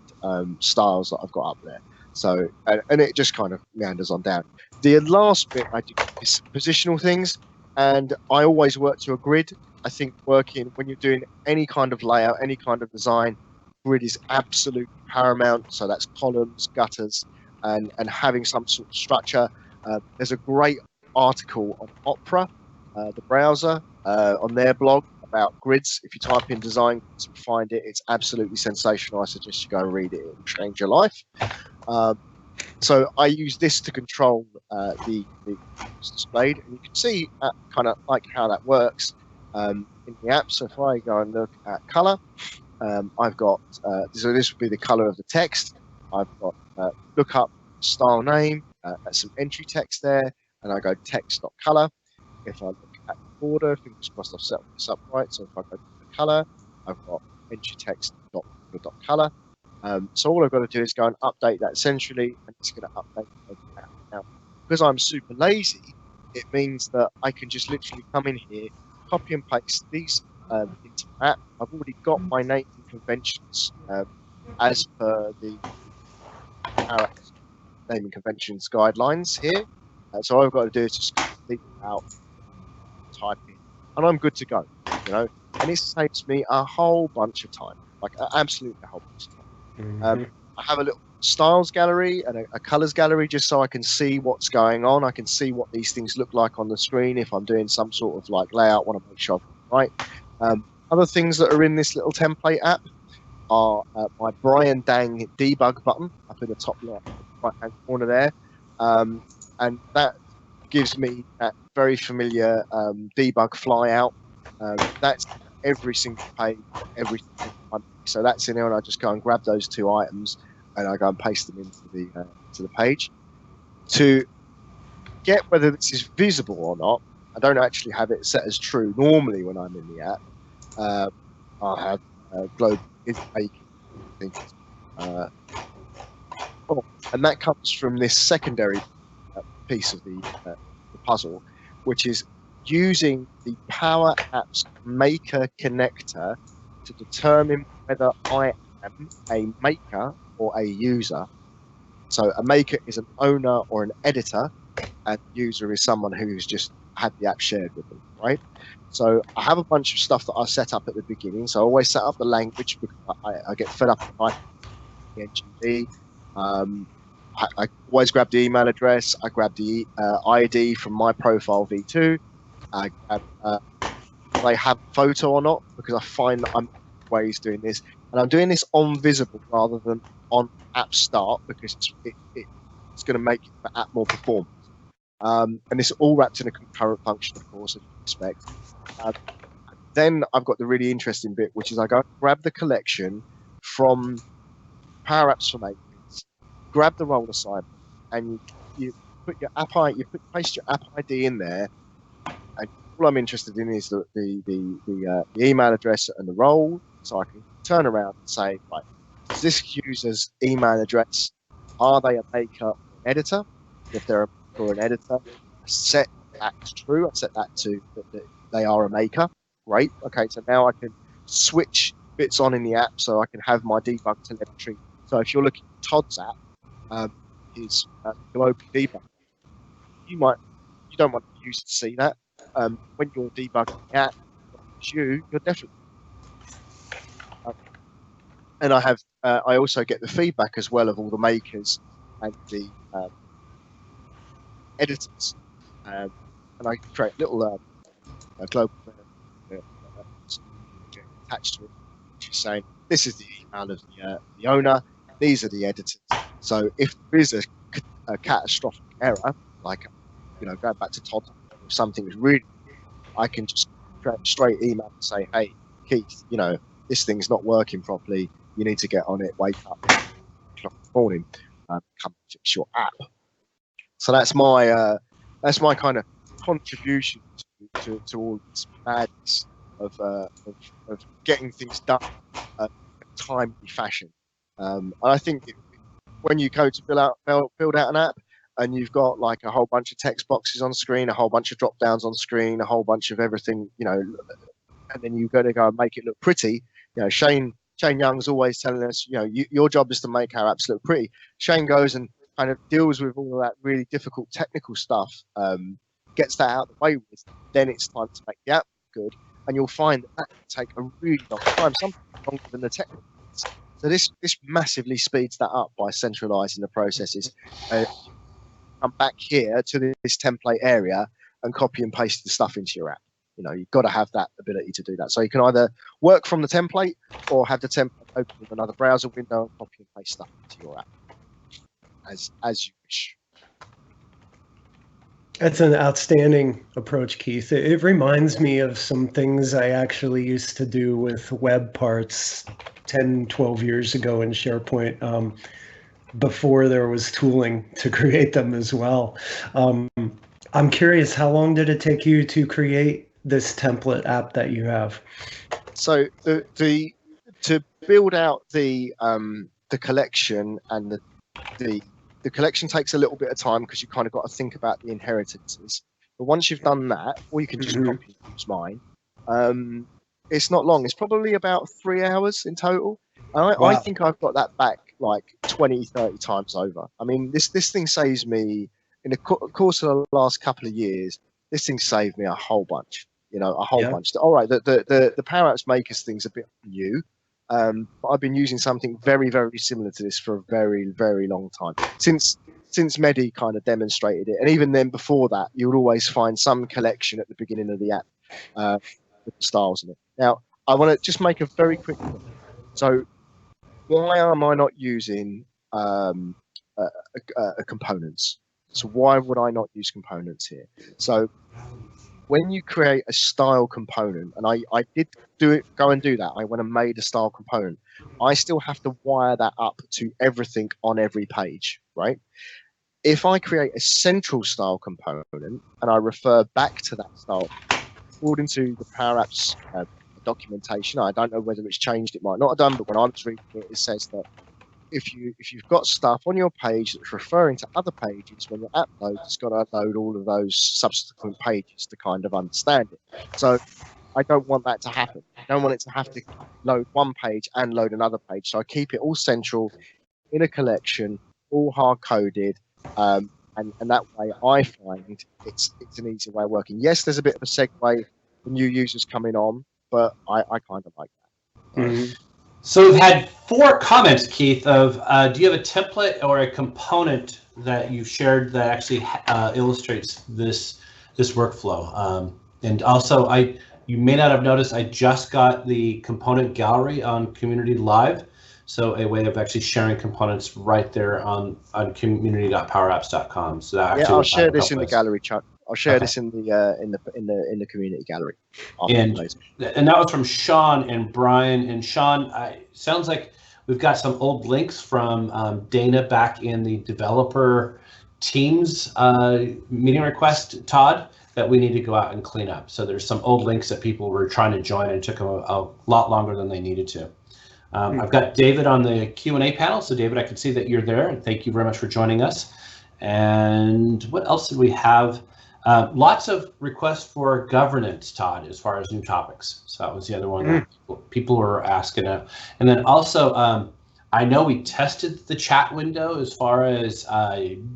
[SPEAKER 3] styles that I've got up there. So, and it just kind of meanders on down. The last bit I do is positional things, and I always work to a grid. I think working when you're doing any kind of layout, any kind of design, grid is absolutely paramount. So that's columns, gutters, and having some sort of structure. There's a great article on Opera, the browser, on their blog about grids. If you type in design grids and find it, it's absolutely sensational. I suggest you go and read it. It will change your life. So I use this to control the displayed, and you can see kind of like how that works in the app. So if I go and look at color, I've got so this would be the color of the text. I've got look up style name, some entry text there, and I go text.color. If I look at the border, fingers crossed I've set this up right. So if I go to the color, I've got entry text.color. So all I've got to do is go and update that centrally, and it's going to update it now. Because I'm super lazy, it means that I can just literally come in here, copy and paste these into the app. I've already got my naming conventions as per the PowerApps naming conventions guidelines here. So all I've got to do is just leave it out, type in, and I'm good to go. And it saves me a whole bunch of time, like absolutely a whole bunch of time. I have a little styles gallery and a colors gallery just so I can see what's going on. I can see what these things look like on the screen if I'm doing some sort of like layout. Want to make sure I'm right. Other things that are in this little template app are my Brian Dang debug button up in the top right hand corner there, and that gives me that very familiar debug flyout. That's every single page, every single one. So that's in there, and I just go and grab those two items and I go and paste them into the page. To get whether this is visible or not, I don't actually have it set as true normally when I'm in the app. I have global is making, and that comes from this secondary piece of the puzzle, which is using the PowerApps Maker connector to determine whether I am a maker or a user. So a maker is an owner or an editor, and user is someone who's just had the app shared with them, right? So I have a bunch of stuff that I set up at the beginning. So I always set up the language because I get fed up with the NGV. I always grab the email address. I grab the ID from my profile v2. I they have photo or not, because I find that I'm always doing this, and I'm doing this on visible rather than on app start because it's going to make the app more performant. And it's all wrapped in a concurrent function, of course, as you expect. Then I've got the really interesting bit, which is I go grab the collection from PowerApps for Makers, grab the role assignment, and you put your app ID, paste your app ID in there. And all I'm interested in is the email address and the role, so I can turn around and say, right, is this user's email address? Are they a maker or an editor? If they're a or an editor. I set that to true. I set that to that they are a maker. Great. Okay, so now I can switch bits on in the app so I can have my debug telemetry. So if you're looking at Todd's app, his global debug, you don't want the user to see that. When you're debugging the app, it's you're definitely. And I also get the feedback as well of all the makers and the editors, and I create little global attached to it, which is saying this is the email of the owner, these are the editors. So if there is a catastrophic error, like going back to Todd, if something is really, I can just straight email and say, hey Keith, this thing's not working properly. You need to get on it. Wake up, in the morning, come fix your app. So that's my kind of contribution to all this madness of getting things done in a timely fashion. And I think when you go to build out an app and you've got like a whole bunch of text boxes on screen, a whole bunch of drop downs on screen, a whole bunch of everything, and then you're going to go and make it look pretty. Shane Young's always telling us, your job is to make our apps look pretty. Shane goes and kind of deals with all of that really difficult technical stuff, gets that out of the way with, then it's time to make the app good. And you'll find that can take a really long time, sometimes longer than the technical. So this massively speeds that up by centralizing the processes. Come back here to this template area and copy and paste the stuff into your app. You've got to have that ability to do that. So you can either work from the template or have the template open with another browser window and copy and paste stuff into your app as you wish.
[SPEAKER 2] That's an outstanding approach, Keith. It reminds me of some things I actually used to do with web parts 10, 12 years ago in SharePoint, before there was tooling to create them as well. I'm curious, how long did it take you to create this template app that you have? So
[SPEAKER 3] to build out the collection, and the collection takes a little bit of time because you kind of got to think about the inheritances. But once you've done that, or you can just copy and use mine, it's not long. It's probably about 3 hours in total. And I think I've got that back like 20, 30 times over. I mean, this thing saves me, in the course of the last couple of years, this thing saved me a whole bunch. A whole bunch. All right, the PowerApps Makers thing's a bit new, but I've been using something very, very similar to this for a very, very long time. Since Mehdi kind of demonstrated it, and even then before that, you would always find some collection at the beginning of the app with the styles in it. Now, I want to just make a very quick point. So, why am I not using components? So why would I not use components here? So when you create a style component, and I did go and do that. I went and made a style component. I still have to wire that up to everything on every page, right? If I create a central style component and I refer back to that style, according to the PowerApps documentation, I don't know whether it's changed, it might not have done, but when I was reading it, it says that if you've got stuff on your page that's referring to other pages, when your app loads, it's got to load all of those subsequent pages to kind of understand it. So I don't want that to happen. I don't want it to have to load one page and load another page. So I keep it all central in a collection, all hard coded, and that way I find it's an easy way of working. Yes, there's a bit of a segue for new users coming on, but I kind of like that.
[SPEAKER 2] Mm-hmm.
[SPEAKER 1] So we've had 4 comments, Keith, of do you have a template or a component that you've shared that actually illustrates this workflow? And also, you may not have noticed, I just got the component gallery on Community Live. So a way of actually sharing components right there on community.powerapps.com. So that actually
[SPEAKER 3] I'll share this in the gallery, Chuck. I'll share this in the community gallery.
[SPEAKER 1] And that was from Sean and Brian. And Sean, sounds like we've got some old links from Dana back in the developer teams meeting request, Todd, that we need to go out and clean up. So there's some old links that people were trying to join and it took them a lot longer than they needed to. I've got David on the Q&A panel. So David, I can see that you're there, and thank you very much for joining us. And what else did we have? Lots of requests for governance, Todd, as far as new topics. So that was the other one that people were asking. And then also, I know we tested the chat window as far as,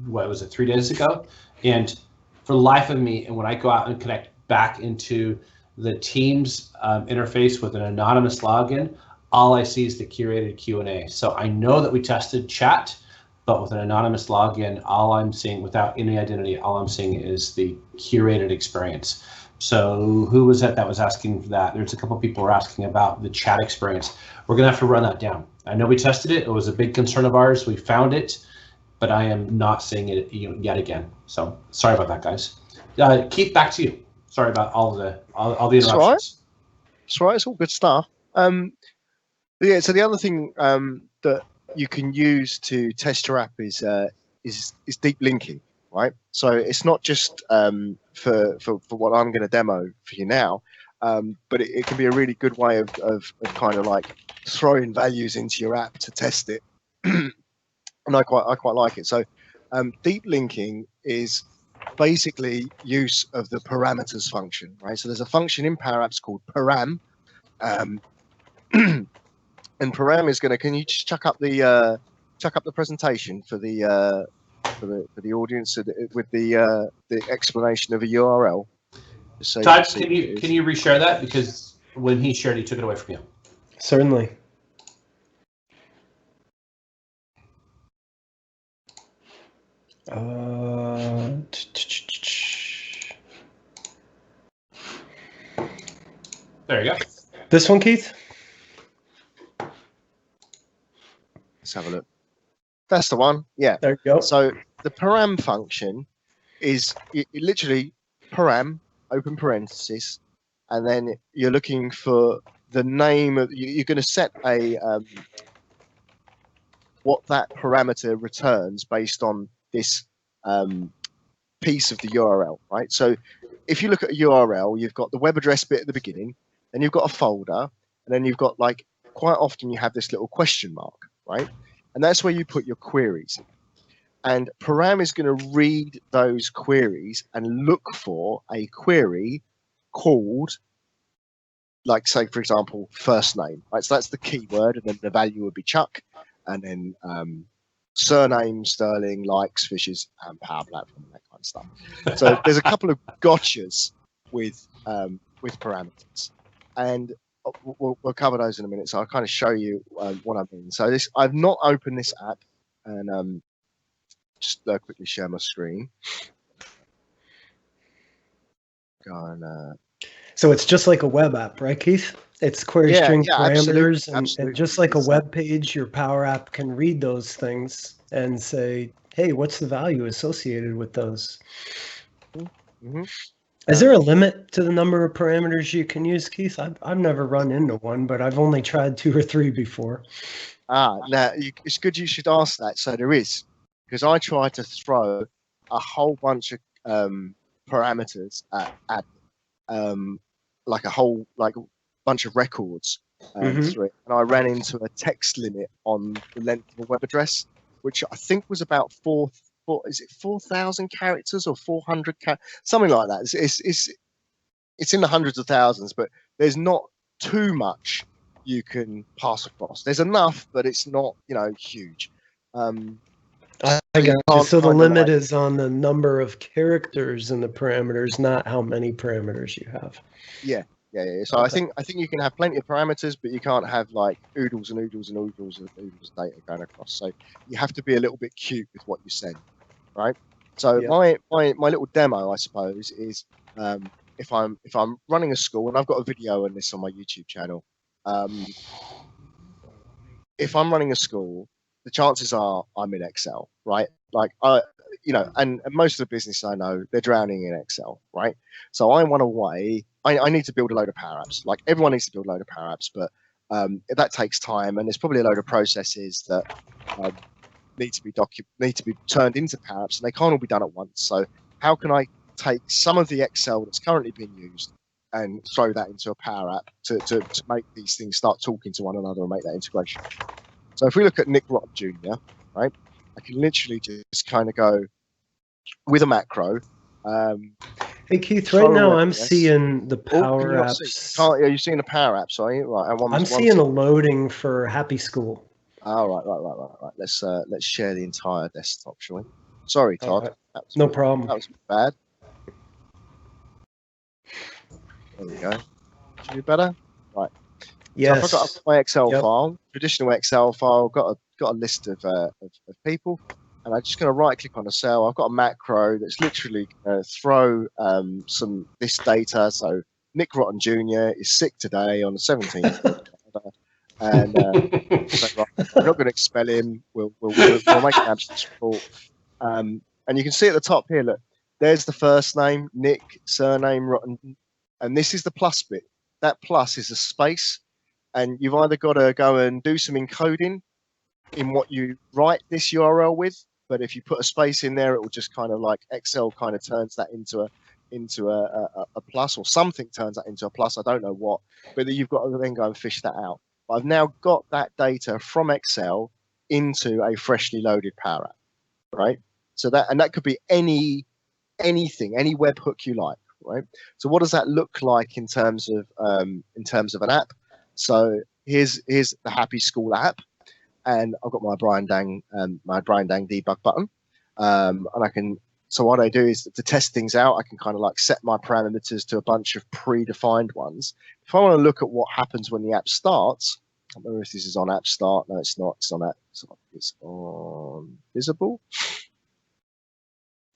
[SPEAKER 1] what was it, 3 days ago? And for the life of me, and when I go out and connect back into the Teams interface with an anonymous login, all I see is the curated Q&A. So I know that we tested chat, but with an anonymous login, all I'm seeing, without any identity, all I'm seeing is the curated experience. So who was that was asking for that? There's a couple of people who are asking about the chat experience. We're gonna have to run that down. I know we tested it. It was a big concern of ours. We found it, but I am not seeing it yet again. So sorry about that, guys. Keith, back to you. Sorry about all the interruptions.
[SPEAKER 3] That's right. It's all good stuff. Yeah. So the other thing that you can use to test your app is deep linking, right? So it's not just for what I'm going to demo for you now, but it can be a really good way of kind of like throwing values into your app to test it. And I quite like it. So deep linking is basically use of the parameters function, right? So there's a function in PowerApps called param, and param is going to. Can you just chuck up the presentation for the audience with the explanation of a URL? So
[SPEAKER 1] Todd, can you reshare that, because when he shared, he took it away from you.
[SPEAKER 2] Certainly.
[SPEAKER 1] There you go.
[SPEAKER 2] This one, Keith?
[SPEAKER 3] Let's have a look. That's the one. Yeah.
[SPEAKER 2] There you go.
[SPEAKER 3] So the param function is literally param, open parenthesis, and then you're looking for the name of, you're going to set a what that parameter returns based on this piece of the URL, right? So if you look at a URL, you've got the web address bit at the beginning, then you've got a folder, and then you've got, like, quite often you have this little question mark, right? And that's where you put your queries in. And param is going to read those queries and look for a query called, like, say, for example, first name, right? So that's the keyword, and then the value would be Chuck, and then surname, Sterling, likes, fishes, and Power Platform, and that kind of stuff. So there's a couple of gotchas with parameters, and we'll cover those in a minute. So I'll kind of show you what I mean. So I've not opened this app, and just quickly share my screen. Go on.
[SPEAKER 2] So it's just like a web app, right, Keith? It's query string parameters,
[SPEAKER 3] absolutely.
[SPEAKER 2] And just like a web page, your Power App can read those things and say, hey, what's the value associated with those?
[SPEAKER 3] Mm-hmm.
[SPEAKER 2] Is there a limit to the number of parameters you can use, Keith? I've never run into one, but I've only tried 2 or 3 before.
[SPEAKER 3] Now it's good you should ask that. So there is, because I try to throw a whole bunch of parameters at like a whole bunch of records through it, and I ran into a text limit on the length of a web address, which I think was about 4,000 characters or 400 something like that. It's in the hundreds of thousands, but there's not too much you can pass across. There's enough, but it's not, huge.
[SPEAKER 2] I got you. So the limit is on the number of characters in the parameters, not how many parameters you have.
[SPEAKER 3] Yeah. So okay. I think you can have plenty of parameters, but you can't have like oodles and oodles and oodles of data going across. So you have to be a little bit cute with what you send, right? So my little demo, I suppose, is if I'm running a school, and I've got a video on this on my YouTube channel. If I'm running a school, the chances are I'm in Excel, right? Like and most of the business I know, they're drowning in Excel, right? So I want a way. I need to build a load of PowerApps. Like, everyone needs to build a load of PowerApps, but that takes time, and there's probably a load of processes that need to be turned into PowerApps, and they can't all be done at once. So how can I take some of the Excel that's currently being used and throw that into a PowerApp to make these things start talking to one another and make that integration? So if we look at Nick Rock Jr., right, I can literally just kind of go, with a macro.
[SPEAKER 2] Hey Keith, right now I'm
[SPEAKER 3] yes.
[SPEAKER 2] seeing the
[SPEAKER 3] Oh, can you not see?
[SPEAKER 2] PowerApps.
[SPEAKER 3] Are you seeing the PowerApps? Are you right? And
[SPEAKER 2] I'm seeing a loading for Happy School.
[SPEAKER 3] Oh, right. Let's share the entire desktop, shall we? Sorry, Todd.
[SPEAKER 2] No problem.
[SPEAKER 3] That was bad. There we go. Should be better. Right.
[SPEAKER 2] Yes.
[SPEAKER 3] So I've got my Excel file, traditional Excel file. Got a list of people, and I'm just going to right click on a cell. I've got a macro that's literally going to throw this data. So Nick Rotten Jr. is sick today on the 17th. And so, we're not going to expel him. We'll make an absence report. And you can see at the top here, look, there's the first name, Nick, surname, Rotten, and this is the plus bit. That plus is a space, and you've either got to go and do some encoding in what you write this URL with, but if you put a space in there, it will just kind of like Excel kind of turns that into a plus, or something turns that into a plus. I don't know what, but you've got to then go and fish that out. But I've now got that data from Excel into a freshly loaded Power App, right? So that could be anything, any webhook you like, right? So what does that look like in terms of an app? So here's the Happy School app, and I've got my Brian Dang debug button, and I can. So what I do is to test things out, I can kind of like set my parameters to a bunch of predefined ones. If I want to look at what happens when the app starts, I don't remember if this is on app start. No, it's not. It's on app. It's on visible.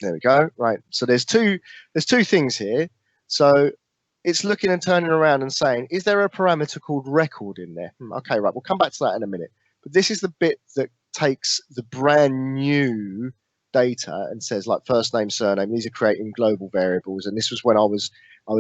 [SPEAKER 3] There we go. Right. So there's two things here. So it's looking and turning around and saying, is there a parameter called record in there? Okay, right. We'll come back to that in a minute. But this is the bit that takes the brand new data and says like first name, surname. These are creating global variables, and this was when I was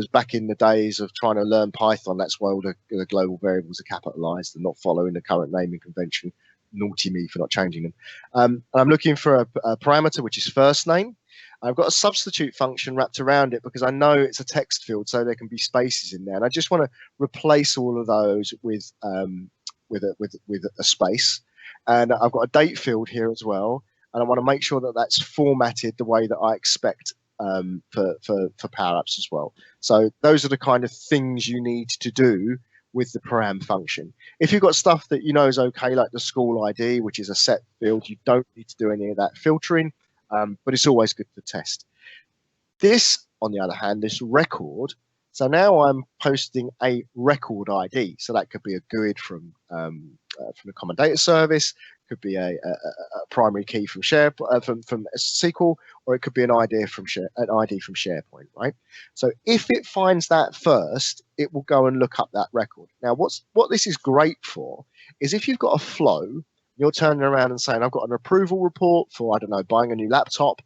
[SPEAKER 3] back in the days of trying to learn Python. That's why all the global variables are capitalized and not following the current naming convention. Naughty me for not changing them. And I'm looking for a parameter which is first name. I've got a substitute function wrapped around it because I know it's a text field, so there can be spaces in there, and I just want to replace all of those with a space. And I've got a date field here as well. And I want to make sure that that's formatted the way that I expect for PowerApps as well. So those are the kind of things you need to do with the param function. If you've got stuff that you know is okay, like the school ID, which is a set field, you don't need to do any of that filtering, but it's always good to test. This, on the other hand, this record, so now I'm posting a record ID. So that could be a GUID from the Common Data Service, could be a primary key from from SQL, or it could be an ID from SharePoint, right? So if it finds that first, it will go and look up that record. Now, what this is great for is if you've got a flow, you're turning around and saying, I've got an approval report for, I don't know, buying a new laptop.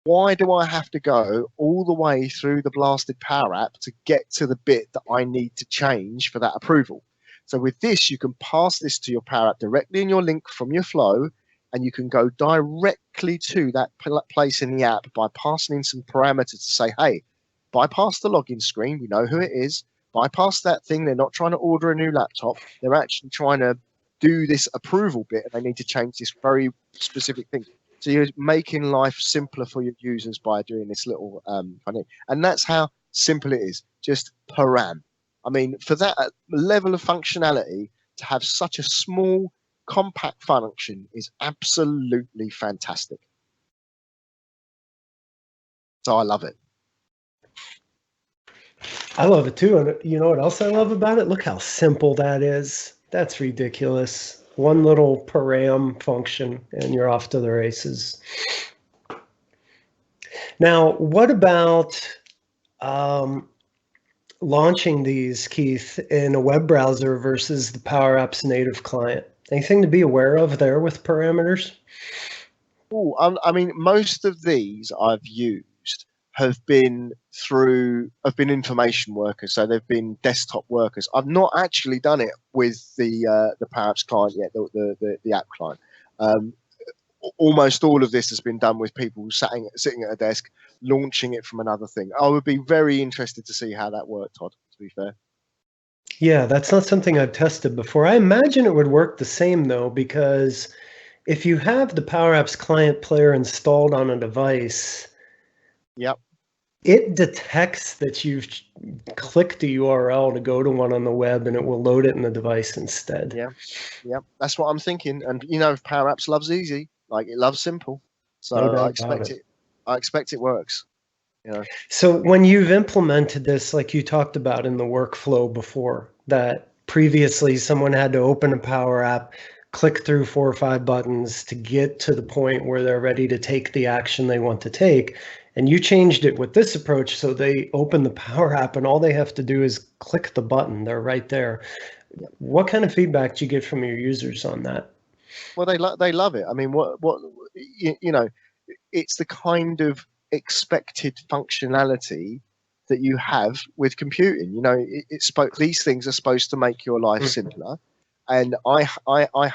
[SPEAKER 3] Why do I have to go all the way through the blasted Power App to get to the bit that I need to change for that approval? So with this, you can pass this to your Power App directly in your link from your flow, and you can go directly to that place in the app by passing in some parameters to say, hey, bypass the login screen. We know who it is. Bypass that thing. They're not trying to order a new laptop. They're actually trying to do this approval bit, and they need to change this very specific thing. So you're making life simpler for your users by doing this little funny. And that's how simple it is, just param. I mean, for that level of functionality, to have such a small, compact function is absolutely fantastic. So I love it.
[SPEAKER 2] I love it too. And you know what else I love about it? Look how simple that is. That's ridiculous. One little param function and you're off to the races. Now, what about launching these, Keith, in a web browser versus the PowerApps native client? Anything to be aware of there with parameters?
[SPEAKER 3] Oh, I mean, most of these I've used have been information workers, so they've been desktop workers. I've not actually done it with the PowerApps client yet, the app client. Almost all of this has been done with people sitting at a desk, launching it from another thing. I would be very interested to see how that worked, Todd, to be fair.
[SPEAKER 2] Yeah, that's not something I've tested before. I imagine it would work the same, though, because if you have the PowerApps client player installed on a device,
[SPEAKER 3] Yep.
[SPEAKER 2] It detects that you've clicked a URL to go to one on the web, and it will load it in the device instead.
[SPEAKER 3] Yeah. Yep. That's what I'm thinking. And you know, PowerApps loves easy, like it loves simple. So
[SPEAKER 2] No doubt
[SPEAKER 3] I expect
[SPEAKER 2] about it.
[SPEAKER 3] I expect it works. You know.
[SPEAKER 2] So when you've implemented this, like you talked about in the workflow before, that previously someone had to open a Power App, click through 4 or 5 buttons to get to the point where they're ready to take the action they want to take. And you changed it with this approach, so they open the Power App and all they have to do is click the button. They're right there. What kind of feedback do you get from your users on that?
[SPEAKER 3] Well, they love it. I mean, what you know, it's the kind of expected functionality that you have with computing. You know, these things are supposed to make your life simpler. And I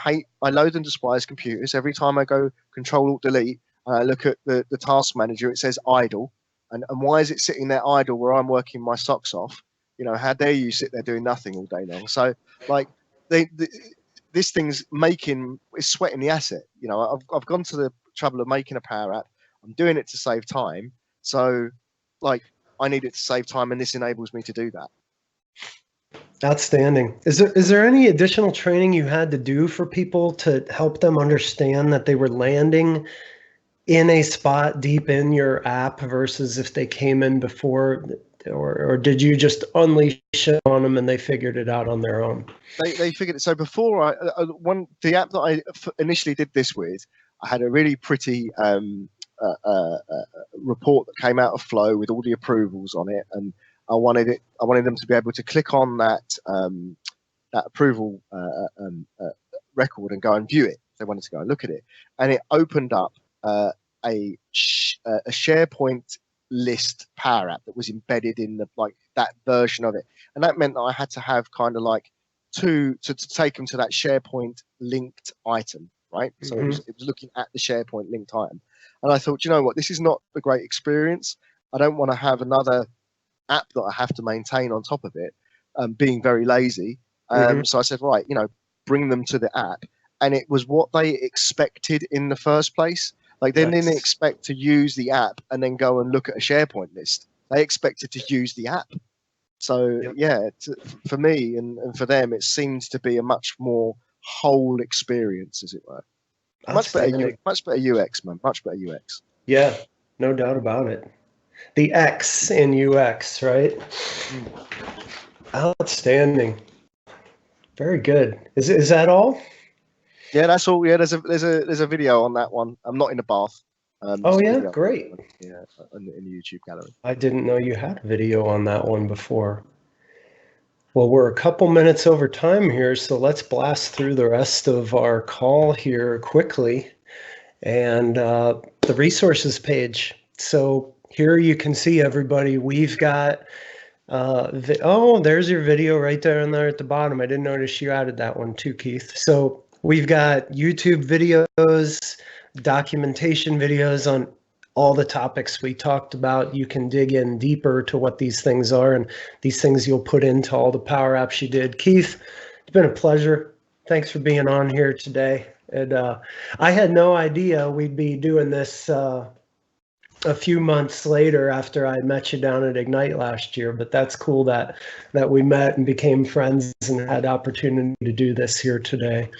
[SPEAKER 3] hate, I loathe and despise computers. Every time I go Control Alt Delete and I look at the task manager, it says idle. And why is it sitting there idle where I'm working my socks off? You know, how dare you sit there doing nothing all day long? So, like, this thing's is sweating the asset. You know, I've gone to the trouble of making a Power App. I'm doing it to save time. So, like, I need it to save time, and this enables me to do that.
[SPEAKER 2] Outstanding. Is there any additional training you had to do for people to help them understand that they were landing in a spot deep in your app versus if they came in before, or did you just unleash it on them and they figured it out on their own?
[SPEAKER 3] They figured it. So before the app that I initially did this with, I had a really pretty report that came out of Flow with all the approvals on it, and I wanted them to be able to click on that approval record and go and view it. They wanted to go and look at it, and it opened up a SharePoint list Power App that was embedded in that version of it, and that meant that I had to have kind of like to take them to that SharePoint linked item, right? So it was looking at the SharePoint linked item, and I thought, you know what, this is not a great experience. I don't want to have another app that I have to maintain on top of it, being very lazy. So I said, right, you know, bring them to the app, and it was what they expected in the first place. Like, they didn't expect to use the app and then go and look at a SharePoint list. They expected to use the app. So yeah, for me and for them, it seems to be a much more whole experience, as it were. Much better UX, man. Much better UX.
[SPEAKER 2] Yeah, no doubt about it. The X in UX, right? Outstanding. Very good. Is that all?
[SPEAKER 3] Yeah, that's all. Yeah, there's a video on that one. I'm not in the bath.
[SPEAKER 2] Oh yeah, great.
[SPEAKER 3] Yeah, in the YouTube gallery.
[SPEAKER 2] I didn't know you had a video on that one before. Well, we're a couple minutes over time here, so let's blast through the rest of our call here quickly. And the resources page. So here you can see, everybody, we've got there's your video right there and there at the bottom. I didn't notice you added that one too, Keith. So we've got YouTube videos, documentation videos on all the topics we talked about. You can dig in deeper to what these things are, and these things you'll put into all the Power Apps you did. Keith, it's been a pleasure. Thanks for being on here today. And I had no idea we'd be doing this a few months later after I met you down at Ignite last year, but that's cool that we met and became friends and had opportunity to do this here today.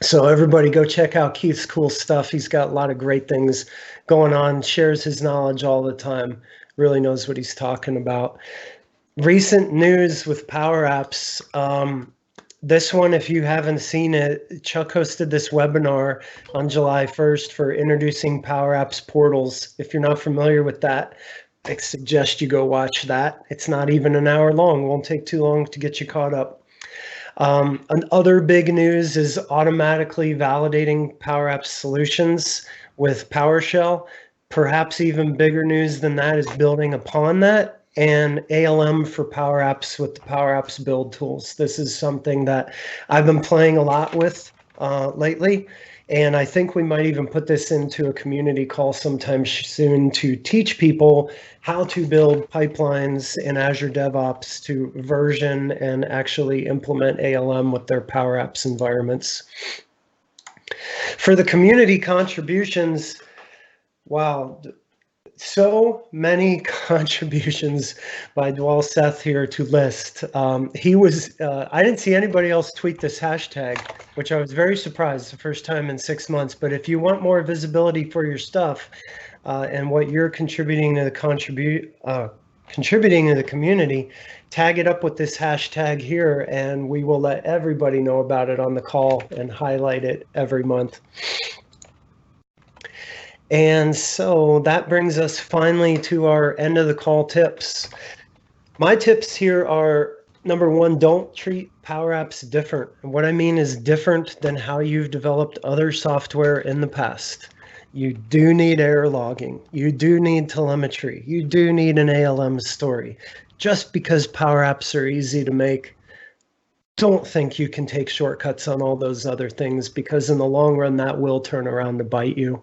[SPEAKER 2] So everybody go check out Keith's cool stuff. He's got a lot of great things going on, shares his knowledge all the time, really knows what he's talking about. Recent news with Power Apps. This one, if you haven't seen it, Chuck hosted this webinar on July 1st for introducing Power Apps portals. If you're not familiar with that, I suggest you go watch that. It's not even an hour long. It won't take too long to get you caught up. Other big news is automatically validating Power Apps solutions with PowerShell. Perhaps even bigger news than that is building upon that, and ALM for Power Apps with the Power Apps build tools. This is something that I've been playing a lot with lately, and I think we might even put this into a community call sometime soon to teach people how to build pipelines in Azure DevOps to version and actually implement ALM with their Power Apps environments. For the community contributions, wow, So many contributions by Dwell Seth here to list. He was, I didn't see anybody else tweet this hashtag, which I was very surprised the first time in 6 months. But if you want more visibility for your stuff and what you're contributing to the contributing to the community, tag it up with this hashtag here, and we will let everybody know about it on the call and highlight it every month. And so that brings us finally to our end of the call tips. My tips here are, number one, don't treat PowerApps different. And what I mean is different than how you've developed other software in the past. You do need error logging. You do need telemetry. You do need an ALM story. Just because PowerApps are easy to make, don't think you can take shortcuts on all those other things, because in the long run, that will turn around to bite you.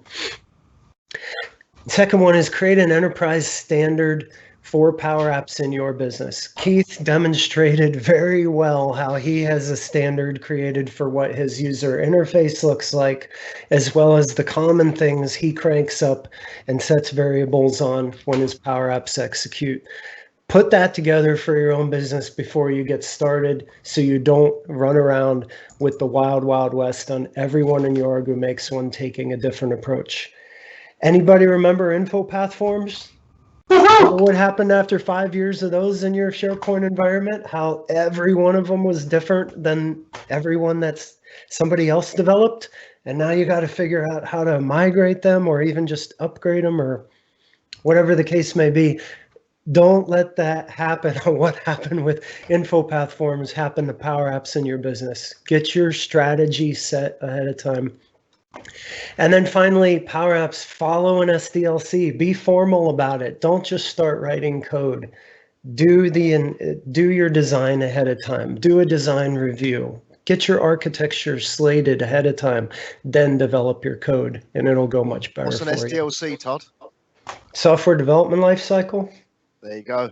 [SPEAKER 2] Second one is create an enterprise standard for PowerApps in your business. Keith demonstrated very well how he has a standard created for what his user interface looks like, as well as the common things he cranks up and sets variables on when his PowerApps execute. Put that together for your own business before you get started, so you don't run around with the wild, wild west on everyone in your org who makes one taking a different approach. Anybody remember InfoPath forms? What happened after 5 years of those in your SharePoint environment? How every one of them was different than everyone that's somebody else developed. And now you got to figure out how to migrate them or even just upgrade them or whatever the case may be. Don't let that happen. What happened with InfoPath forms happen to PowerApps in your business. Get your strategy set ahead of time. And then finally, PowerApps, follow an SDLC. Be formal about it. Don't just start writing code. Do your design ahead of time. Do a design review. Get your architecture slated ahead of time. Then develop your code, and it'll go much better.
[SPEAKER 3] What's an SDLC, Todd?
[SPEAKER 2] Software development lifecycle.
[SPEAKER 3] There you go.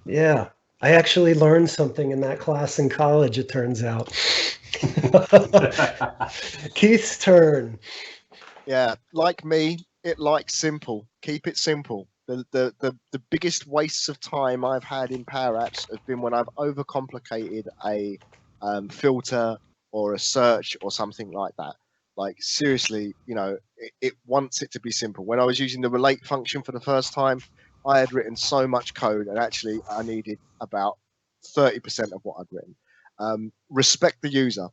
[SPEAKER 2] Yeah, I actually learned something in that class in college, it turns out. Keith's turn.
[SPEAKER 3] Yeah, like me, it likes simple. Keep it simple. The biggest wastes of time I've had in PowerApps have been when I've overcomplicated a filter or a search or something like that. Like seriously, you know, it wants it to be simple. When I was using the relate function for the first time, I had written so much code, and actually I needed about 30% of what I'd written. Respect the user.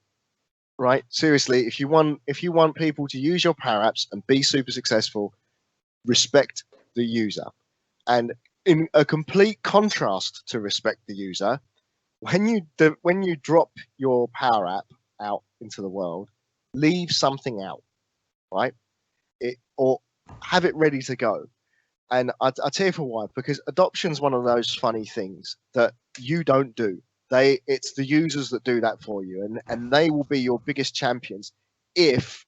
[SPEAKER 3] Right, seriously, if you want people to use your PowerApps and be super successful, respect the user. And in a complete contrast to respect the user, when you drop your PowerApp out into the world, leave something out, right? Or have it ready to go. And I'll tell you for why, because adoption is one of those funny things that you don't do. It's the users that do that for you, and they will be your biggest champions if,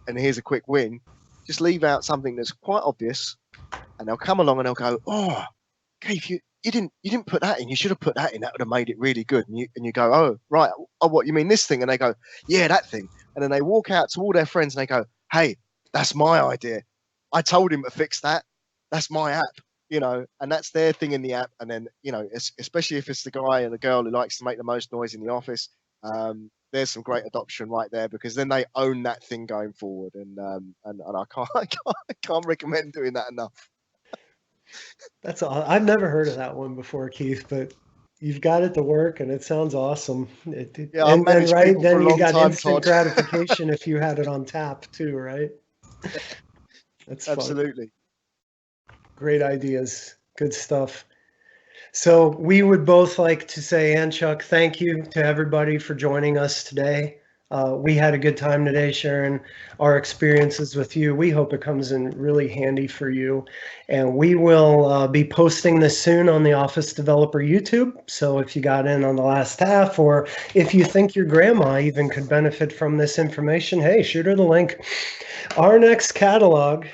[SPEAKER 3] and here's a quick win, just leave out something that's quite obvious, and they'll come along and they'll go, oh, Keith, you didn't put that in. You should have put that in. That would have made it really good. And you go, oh, right. Oh, what, you mean this thing? And they go, yeah, that thing. And then they walk out to all their friends and they go, hey, that's my idea. I told him to fix that. That's my app. You know, and that's their thing in the app. And then, you know, especially if it's the guy and the girl who likes to make the most noise in the office, there's some great adoption right there, because then they own that thing going forward. And I can't recommend doing that enough.
[SPEAKER 2] That's all. I've never heard of that one before, Keith, but you've got it to work, and it sounds awesome.
[SPEAKER 3] Yeah,
[SPEAKER 2] and then right then you got
[SPEAKER 3] time,
[SPEAKER 2] instant
[SPEAKER 3] Todd.
[SPEAKER 2] gratification if you had it on tap too, right? That's
[SPEAKER 3] absolutely
[SPEAKER 2] fun. Great ideas. Good stuff. So we would both like to say, and Chuck, thank you to everybody for joining us today. We had a good time today sharing our experiences with you. We hope it comes in really handy for you. And we will be posting this soon on the Office Developer YouTube. So if you got in on the last half, or if you think your grandma even could benefit from this information, hey, shoot her the link. Our next catalog,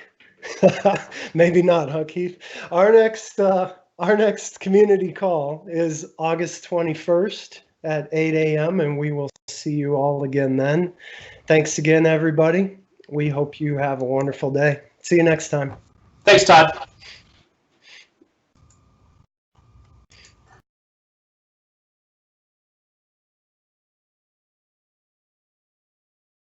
[SPEAKER 2] maybe not, huh, Keith? Our next community call is August 21st at 8 a.m. and we will see you all again then. Thanks again, everybody. We hope you have a wonderful day. See you next time.
[SPEAKER 1] Thanks, Todd.